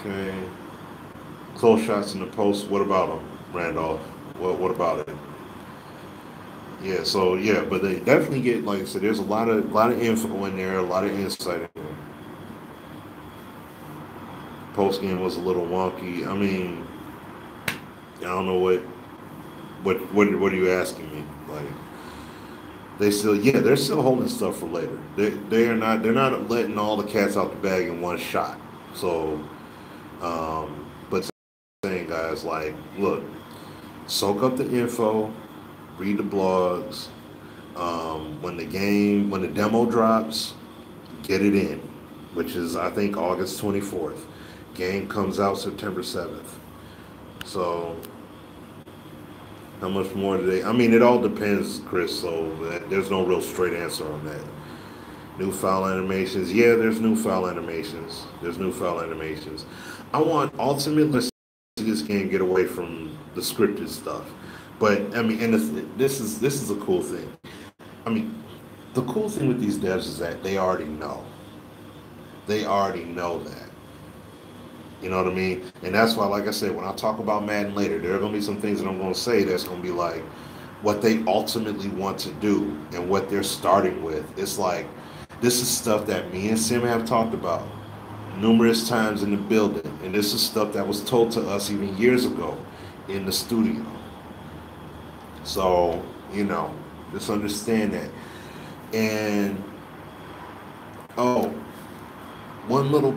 A: Okay. Close shots in the post. What about them, Randolph? What about it? Yeah. So yeah, but they definitely get, like I said. There's a lot of info in there, a lot of insight in there. Post game was a little wonky. I mean, I don't know what are you asking me? Like they still, yeah, they're still holding stuff for later. They're not letting all the cats out the bag in one shot. So, but saying guys, like, look, soak up the info, read the blogs. When the demo drops, get it in, which is I think August 24th. Game comes out September 7th. So how much more do they? I mean, it all depends, Chris. So there's no real straight answer on that. New file animations, yeah. There's new file animations. There's new file animations. I want ultimately, let's see this game get away from the scripted stuff. But I mean, and this is a cool thing. I mean, the cool thing with these devs is that they already know. They already know that. You know what I mean? And that's why, like I said, when I talk about Madden later, there are going to be some things that I'm going to say that's going to be like what they ultimately want to do and what they're starting with. It's like, this is stuff that me and Sim have talked about numerous times in the building. And this is stuff that was told to us even years ago in the studio. So, just understand that. And, oh, one little,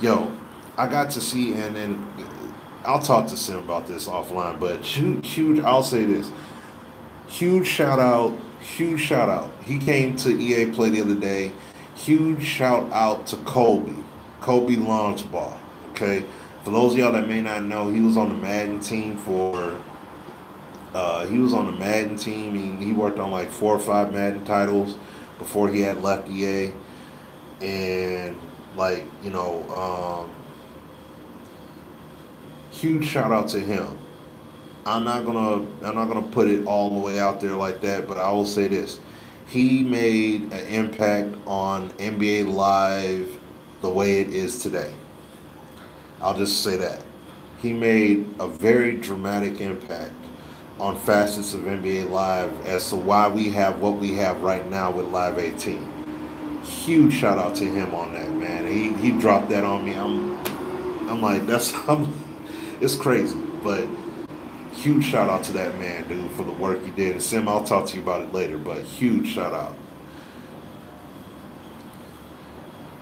A: yo, I got to see, and I'll talk to Sim about this offline, but huge, I'll say this. Huge shout out. He came to EA Play the other day. Huge shout out to Kobe Launchball. Okay, for those of y'all that may not know, he was on the Madden team for. He was on the Madden team. He worked on like 4 or 5 Madden titles before he had left EA, and like huge shout out to him. I'm not gonna put it all the way out there like that, but I will say this: he made an impact on NBA Live the way it is today. I'll just say that he made a very dramatic impact on facets of NBA Live as to why we have what we have right now with Live 18. Huge shout out to him on that, man. He dropped that on me. I'm like, it's crazy, but huge shout out to that man, dude, for the work he did. And Sim, I'll talk to you about it later, but huge shout out.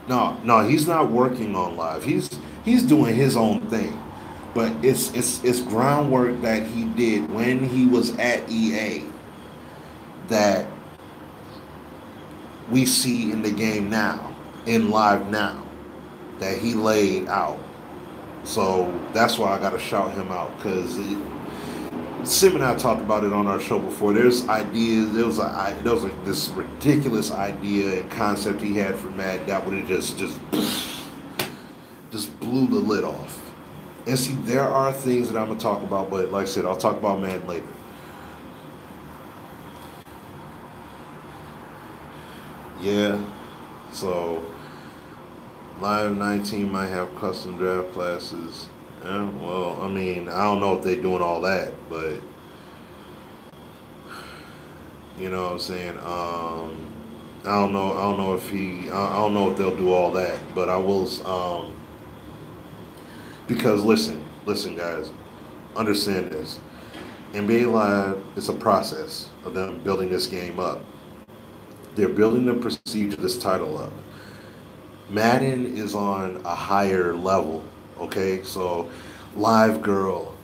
A: No, he's not working on Live. He's doing his own thing, but it's groundwork that he did when he was at EA that we see in the game now, in Live now, that he laid out. So that's why I got to shout him out, because Sim and I talked about it on our show before. There's ideas. There was this ridiculous idea and concept he had for Matt that would have just blew the lid off. And see, there are things that I'm gonna talk about, but like I said, I'll talk about Matt later. Yeah. So Live 19 might have custom draft classes. Yeah, well, I mean, I don't know if they're doing all that, but you know what I'm saying. I don't know. I don't know if I don't know if they'll do all that, but I will. Because listen, guys, understand this. NBA Live is a process of them building this game up. They're building the prestige of this title up. Madden is on a higher level. Okay, so Live Girl,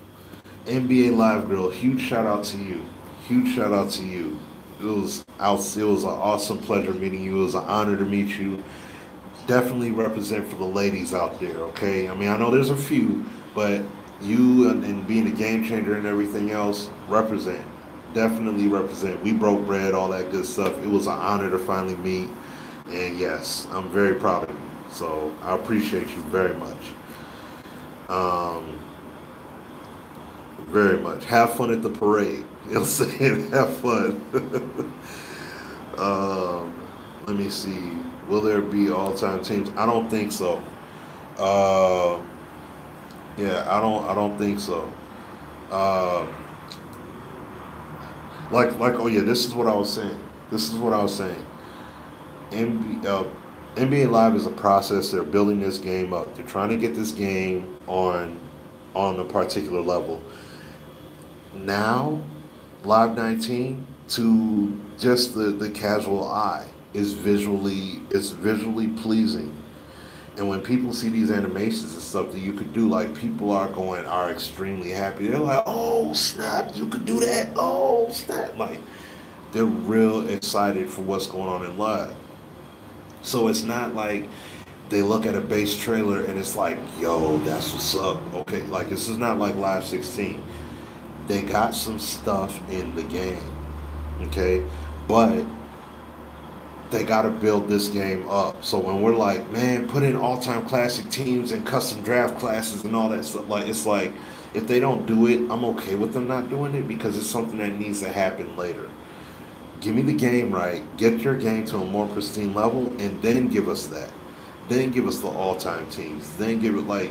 A: NBA Live Girl, huge shout out to you. Huge shout out to you. It was an awesome pleasure meeting you. It was an honor to meet you. definitely represent for the ladies out there, okay? I mean, I know there's a few, but you and being a game changer and everything else, represent. Definitely represent. We broke bread, all that good stuff. It was an honor to finally meet. And yes, I'm very proud of you. So I appreciate you very much. Um, Very much. Have fun at the parade. You know what I'm saying? Have fun. um, Let me see. Will there be all-time teams? I don't think so. Uh, yeah, I don't think so. Uh, oh yeah, this is what I was saying. This is what I was saying. NBA Live is a process. They're building this game up. They're trying to get this game on a particular level. Now, Live 19 to just the casual eye is visually pleasing. And when people see these animations and stuff that you could do, like people are extremely happy. They're like, oh snap, you could do that. Oh snap. Like they're real excited for what's going on in live. So it's not like they look at a base trailer and it's like, yo, that's what's up. Okay, like this is not like Live 16. They got some stuff in the game. Okay, but they got to build this game up. So when we're like, man, put in all-time classic teams and custom draft classes and all that stuff, like it's like if they don't do it, I'm okay with them not doing it because it's something that needs to happen later. Give me the game right, get your game to a more pristine level, and then give us that. Then give us the all-time teams. Then give it like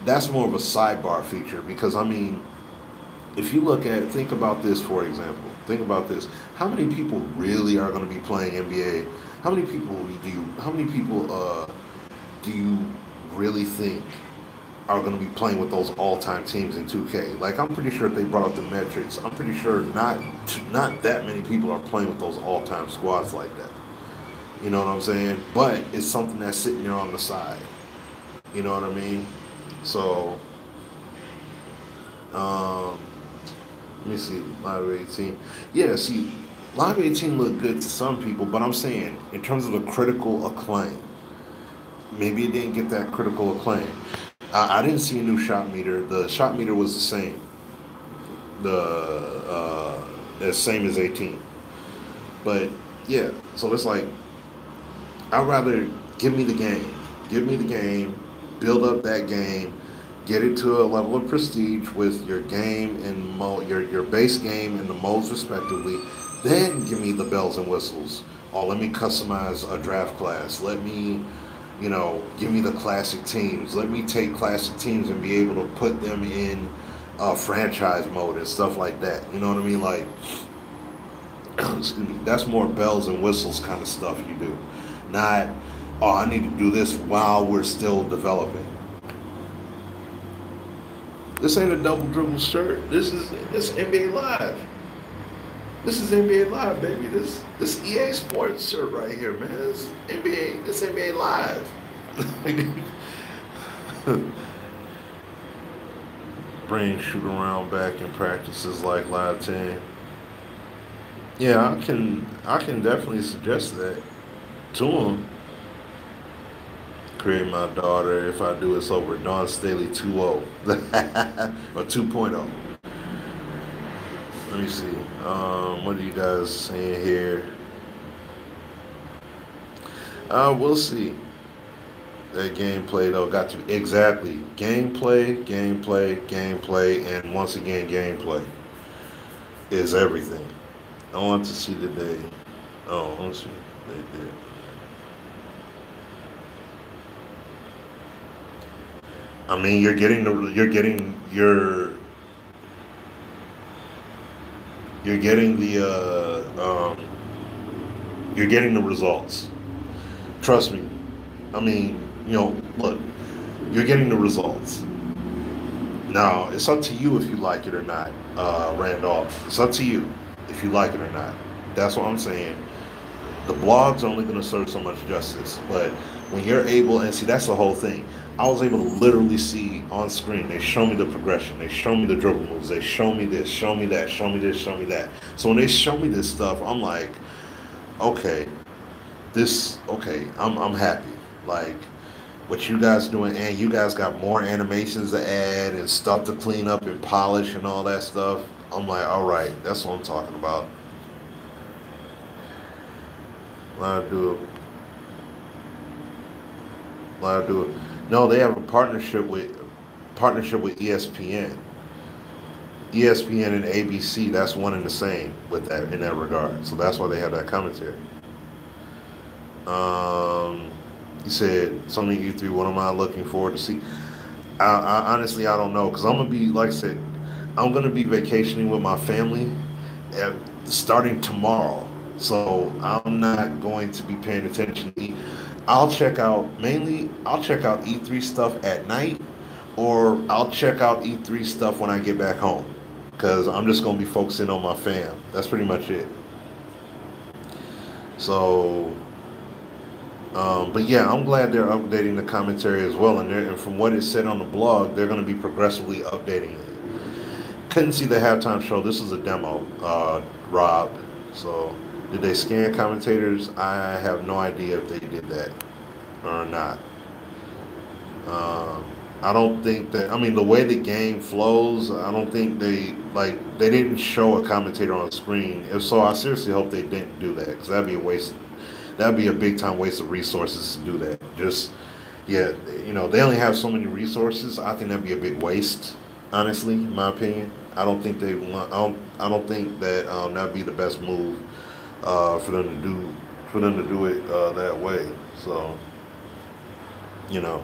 A: that's more of a sidebar feature because I mean, if you think about this for example. Think about this. How many people really are going to be playing NBA? How many people do you really think are going to be playing with those all-time teams in 2K? Like I'm pretty sure if they brought up the metrics, I'm pretty sure not that many people are playing with those all-time squads like that. You know what I'm saying? But it's something that's sitting there on the side. You know what I mean? So let me see, Live 18. Yeah, see, Live 18 looked good to some people, but I'm saying, in terms of the critical acclaim, maybe it didn't get that critical acclaim. I didn't see a new shot meter. The shot meter was the same. The same as 18. But, yeah, so it's like, I'd rather give me the game. Give me the game, build up that game, get it to a level of prestige with your game and your base game and the modes respectively. Then give me the bells and whistles. Or let me customize a draft class. Let me, give me the classic teams. Let me take classic teams and be able to put them in franchise mode and stuff like that. You know what I mean? Like, excuse me, that's more bells and whistles kind of stuff you do. Not, oh, I need to do this while we're still developing. This ain't a double dribble shirt. This NBA Live. This is NBA Live, baby. This EA Sports shirt right here, man. This NBA Live. Brain shoot around back in practices like Live 10. Yeah, I can definitely suggest that to him. Create my daughter. If I do, it's over. Dawn Staley 2.0 or 2.0. Let me see. What are you guys saying here? We'll see. That gameplay though got to exactly gameplay, and once again gameplay is everything. I want to see the day. Oh, let's see. They did. I mean, you're getting the results. Trust me. I mean, look, you're getting the results. Now, it's up to you if you like it or not, Randolph. It's up to you if you like it or not. That's what I'm saying. The blog's only going to serve so much justice, but when you're able, and see, that's the whole thing. I was able to literally see on screen. They show me the progression. They show me the dribble moves. They show me this, show me that, show me this, show me that. So when they show me this stuff, I'm like, okay, I'm happy. Like what you guys doing, and you guys got more animations to add and stuff to clean up and polish and all that stuff. I'm like, all right, that's what I'm talking about. Lot of do it. Lot of do it. No, they have a partnership with ESPN. ESPN and ABC. That's one and the same with that in that regard. So that's why they have that commentary. Um, you said something E3. What am I looking forward to see? I honestly I don't know because I'm gonna be like I said, I'm gonna be vacationing with my family at, starting tomorrow. So I'm not going to be paying attention. I'll check out mainly. I'll check out E3 stuff at night, or I'll check out E3 stuff when I get back home because I'm just gonna be focusing on my fam. That's pretty much it. So but yeah, I'm glad they're updating the commentary as well. And from what it said on the blog, they're going to be progressively updating it. Couldn't see the halftime show. This is a demo, Rob. So did they scan commentators? I have no idea if they did that or not. Um, I don't think that. I mean, the way the game flows, I don't think they didn't show a commentator on the screen. If so, I seriously hope they didn't do that because that'd be a waste. That'd be a big time waste of resources to do that. Just yeah, they only have so many resources. I think that'd be a big waste. Honestly, in my opinion, I don't think they want. I don't think that that'd be the best move for them to do it that way. So you know.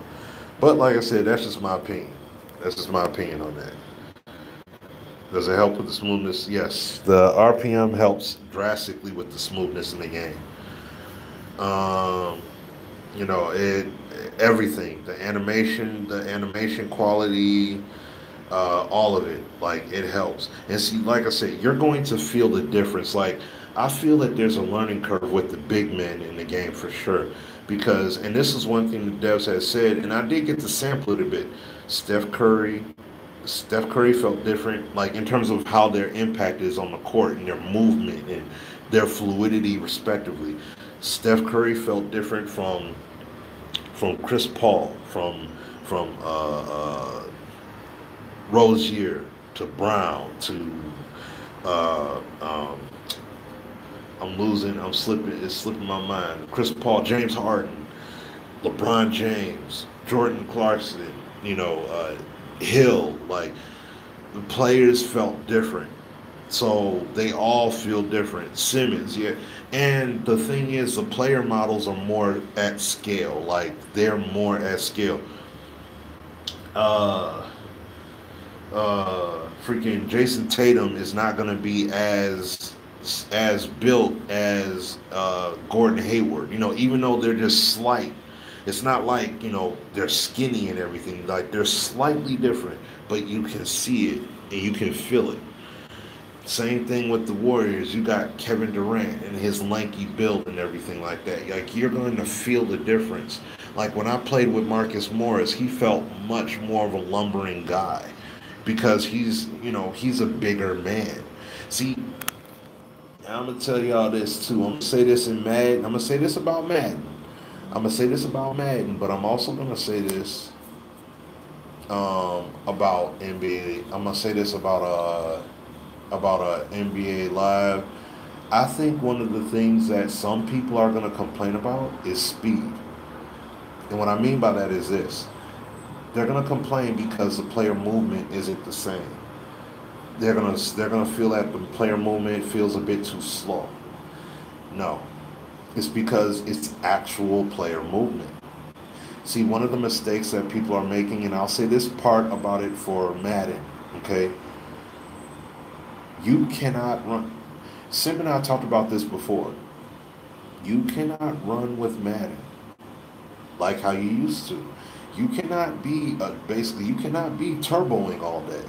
A: But like I said, that's just my opinion. That's just my opinion on that. Does it help with the smoothness? Yes. The RPM helps drastically with the smoothness in the game. Um, it everything, the animation quality, all of it, like it helps. And see, like I said, you're going to feel the difference. Like I feel that there's a learning curve with the big men in the game for sure. Because, and this is one thing the devs has said, and I did get to sample it a bit. Steph Curry, Steph Curry felt different, like in terms of how their impact is on the court and their movement and their fluidity, respectively. Steph Curry felt different from Chris Paul, from Rozier to Brown to uh, um, I'm slipping. It's slipping my mind. Chris Paul, James Harden, LeBron James, Jordan Clarkson. Hill. Like the players felt different, so they all feel different. Simmons, yeah. And the thing is, the player models are more at scale. Like they're more at scale. Uh, Freaking Jason Tatum is not going to be as built as Gordon Hayward. Even though they're just slight, it's not like they're skinny and everything. Like they're slightly different, but you can see it and you can feel it. Same thing with the Warriors. You got Kevin Durant and his lanky build and everything like that. Like you're going to feel the difference. Like when I played with Marcus Morris, he felt much more of a lumbering guy because he's a bigger man. See, I'm gonna tell y'all this too. I'm gonna say this in Madden. I'm gonna say this about Madden. I'm gonna say this about Madden, but I'm also gonna say this about NBA. I'm gonna say this about NBA Live. I think one of the things that some people are gonna complain about is speed. And what I mean by that is this: they're gonna complain because the player movement isn't the same. They're gonna feel that the player movement feels a bit too slow. No, it's because it's actual player movement. See, one of the mistakes that people are making, and I'll say this part about it for Madden, okay? You cannot run. Sim and I talked about this before. You cannot run with Madden like how you used to. You cannot be basically you cannot be turboing all day.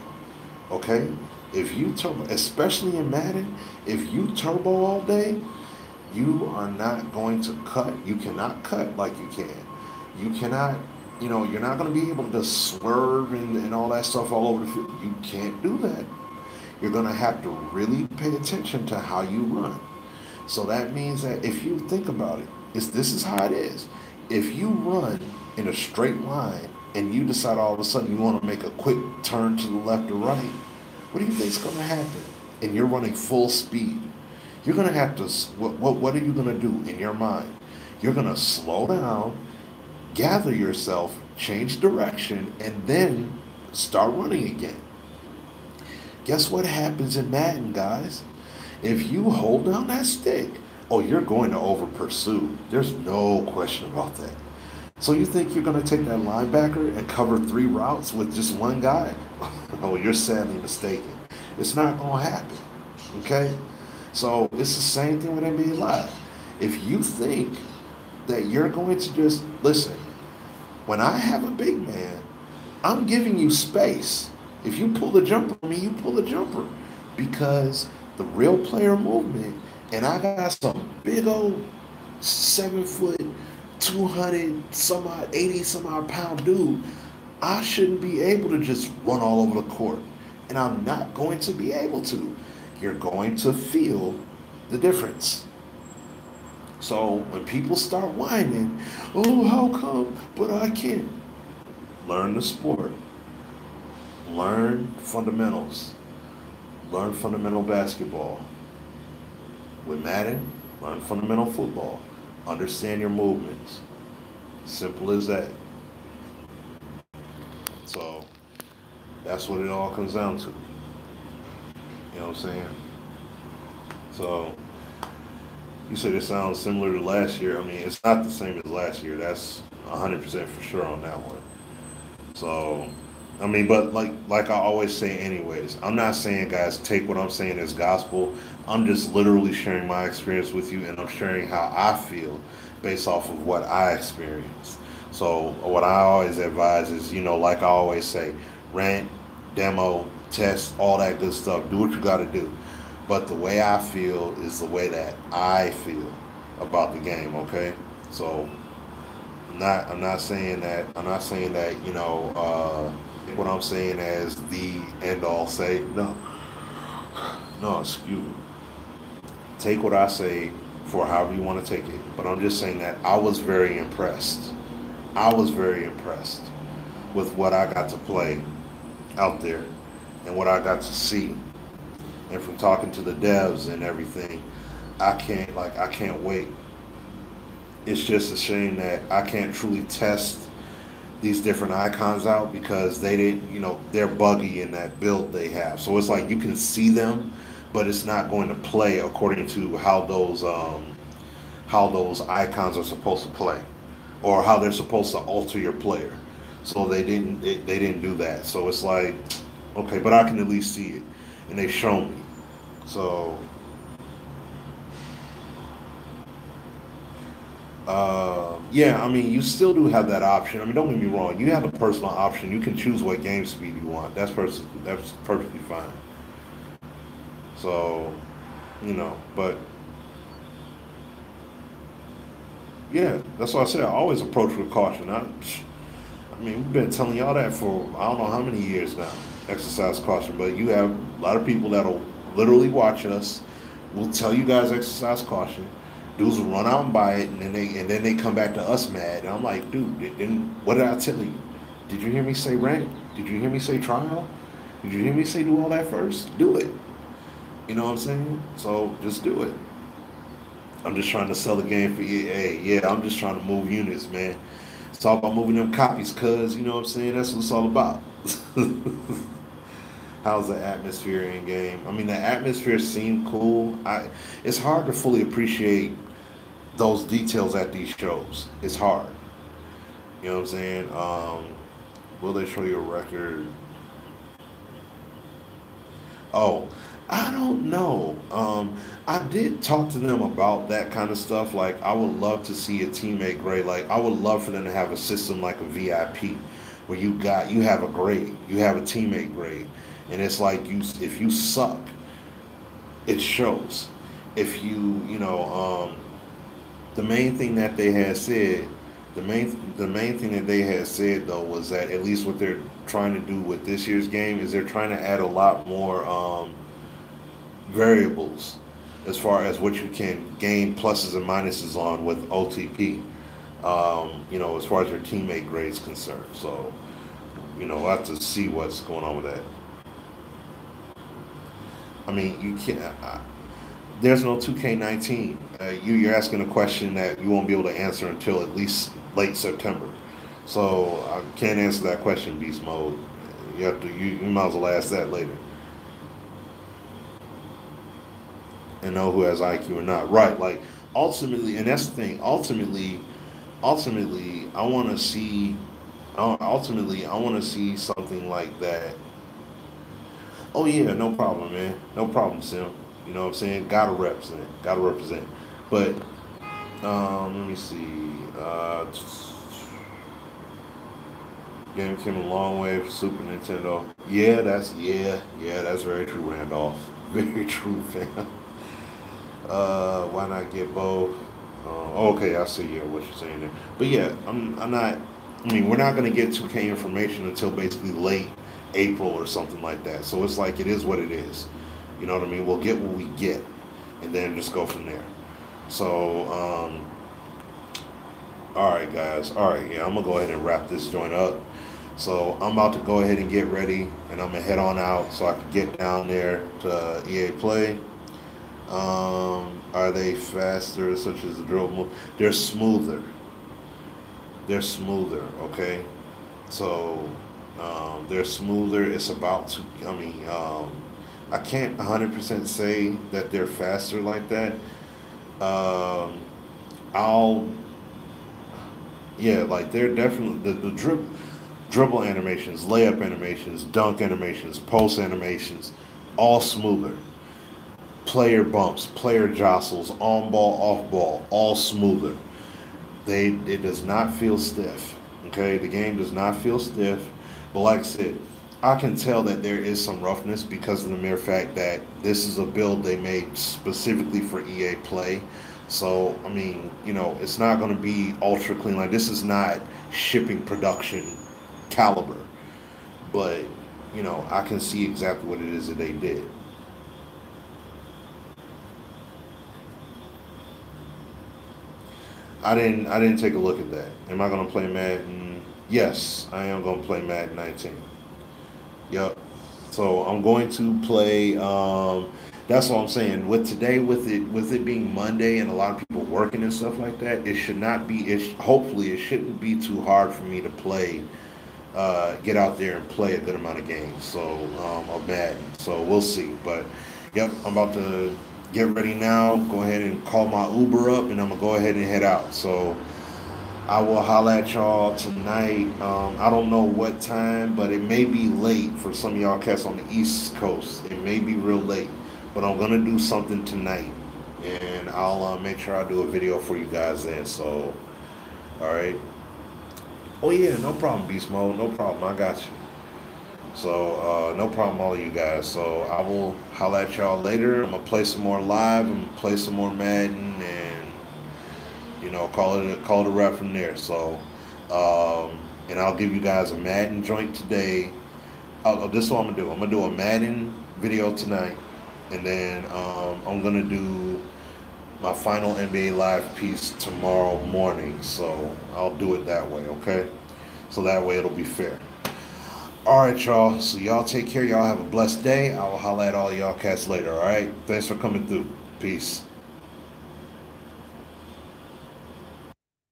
A: Okay? If you turbo, especially in Madden, if you turbo all day, you are not going to cut. You cannot cut like you can. You cannot, you're not going to be able to swerve and all that stuff all over the field. You can't do that. You're going to have to really pay attention to how you run. So that means that if you think about it, this is how it is. If you run in a straight line and you decide all of a sudden you want to make a quick turn to the left or right, what do you think is going to happen? And you're running full speed. You're going to have to, what are you going to do in your mind? You're going to slow down, gather yourself, change direction, and then start running again. Guess what happens in Madden, guys? If you hold down that stick, oh, you're going to over pursue. There's no question about that. So you think you're going to take that linebacker and cover 3 routes with just one guy? Oh, you're sadly mistaken. It's not going to happen. Okay? So it's the same thing with NBA Live. If you think that you're going to just listen, when I have a big man, I'm giving you space. If you pull the jumper on me, you pull the jumper. Because the real player movement, and I got some big old 7 foot, 200 some odd, 80 some odd pound dude, I shouldn't be able to just run all over the court. And I'm not going to be able to. You're going to feel the difference. So when people start whining, oh, how come? But I can't. Learn the sport. Learn fundamentals. Learn fundamental basketball. With Madden, learn fundamental football. Understand your movements. Simple as that. So that's what it all comes down to. You know what I'm saying? So you said it sounds similar to last year. I mean, it's not the same as last year. That's 100% for sure on that one. So, I mean, but like I always say anyways, I'm not saying, guys, take what I'm saying as gospel. I'm just literally sharing my experience with you, and I'm sharing how I feel based off of what I experienced. So what I always advise is, like I always say, rent, demo, test, all that good stuff. Do what you got to do. But the way I feel is the way that I feel about the game. Okay, so I'm not saying that what I'm saying as the end all say. No, excuse me. Take what I say for however you want to take it. But I'm just saying that I was very impressed. I was very impressed with what I got to play out there and what I got to see. And from talking to the devs and everything, I can't wait. It's just a shame that I can't truly test these different icons out because they didn't, they're buggy in that build they have. So it's like you can see them, but it's not going to play according to how those icons are supposed to play, or how they're supposed to alter your player. So they didn't do that. So it's like, okay, but I can at least see it, and they've shown me. So yeah, I mean, you still do have that option. I mean, don't get me wrong. You have a personal option. You can choose what game speed you want. That's perfectly fine. So, but yeah, that's why I said I always approach with caution. I mean, we've been telling y'all that for I don't know how many years now. Exercise caution, but you have a lot of people that'll literally watch us. We'll tell you guys exercise caution. Dudes will run out and buy it, and then they come back to us mad. And I'm like, dude, what did I tell you? Did you hear me say rank? Did you hear me say trial? Did you hear me say do all that first? Do it. You know what I'm saying? So just do it. I'm just trying to sell the game for EA. Yeah, I'm just trying to move units, man. It's all about moving them copies, cuz, you know what I'm saying? That's what it's all about. How's the atmosphere in game? I mean, the atmosphere seemed cool. It's hard to fully appreciate those details at these shows. It's hard. You know what I'm saying? Will they show you a record? Oh, I don't know. I did talk to them about that kind of stuff. Like, I would love to see a teammate grade. Like, I would love for them to have a system like a VIP, where you have a grade, you have a teammate grade, and it's like if you suck, it shows. If the main thing that they had said, the main thing that they had said though was that at least what they're trying to do with this year's game is they're trying to add a lot more variables as far as what you can gain pluses and minuses on with OTP. You know, as far as your teammate grade is concerned. So, you know, we'll have to see what's going on with that. I mean, you can't. There's no 2K19. You're asking a question that you won't be able to answer until at least late September. So I can't answer that question, Beast Mode. You have to. You might as well ask that later and know who has IQ or not. Right? Like ultimately, and that's the thing. Ultimately, I want to see. Ultimately, I want to see something like that. Oh yeah, no problem, man. No problem, Sim. You know what I'm saying? Gotta represent. Gotta represent. But let me see. Game came a long way for Super Nintendo. Yeah, that's very true, Randolph. Very true, fam. Why not get both? Okay, I see what you're saying there. But yeah, I'm not. I mean, we're not gonna get 2K information until basically late April or something like that. So it's like it is what it is. You know what I mean? We'll get what we get, and then just go from there. So, all right, guys. All right, yeah, I'm gonna go ahead and wrap this joint up. So I'm about to go ahead and get ready, and I'm gonna head on out so I can get down there to EA Play. Are they faster, such as the drill move? They're smoother. They're smoother. Okay, so they're smoother. It's about to. I mean, I can't 100% say that they're faster like that. Um, I'll Yeah, like they're definitely dribble animations, layup animations, dunk animations, post animations, all smoother. Player bumps, player jostles, on ball, off ball, all smoother. It does not feel stiff. Okay, the game does not feel stiff. But like I said, I can tell that there is some roughness because of the mere fact that this is a build they made specifically for EA Play. So I mean, you know, it's not going to be ultra clean. Like this is not shipping production caliber. But you know, I can see exactly what it is that they did. I didn't take a look at that. Am I gonna play Madden? Yes, I am gonna play Madden 19. Yep. So I'm going to play. That's what I'm saying. With today, with it being Monday and a lot of people working and stuff like that, it should not be. Hopefully it shouldn't be too hard for me to play. Get out there and play a good amount of games. So of Madden. So we'll see. But yep, I'm about to get ready now. Go ahead and call my Uber up, and I'm gonna go ahead and head out. So I will holla at y'all tonight. I don't know what time, but it may be late for some of y'all cats on the East Coast. It may be real late, but I'm gonna do something tonight, and I'll make sure I do a video for you guys then. So, all right. Oh yeah, no problem, Beast Mode. No problem. I got you. So no problem, all of you guys. So I will holla at y'all later. I'm gonna play some more live. I'm gonna play some more Madden, and you know, call it a wrap from there. So, and I'll give you guys a Madden joint today. This is what I'm gonna do. I'm gonna do a Madden video tonight, and then I'm gonna do my final NBA live piece tomorrow morning. So I'll do it that way, okay? So that way it'll be fair. All right, y'all. So y'all take care. Y'all have a blessed day. I will holla at all y'all cats later. All right. Thanks for coming through. Peace.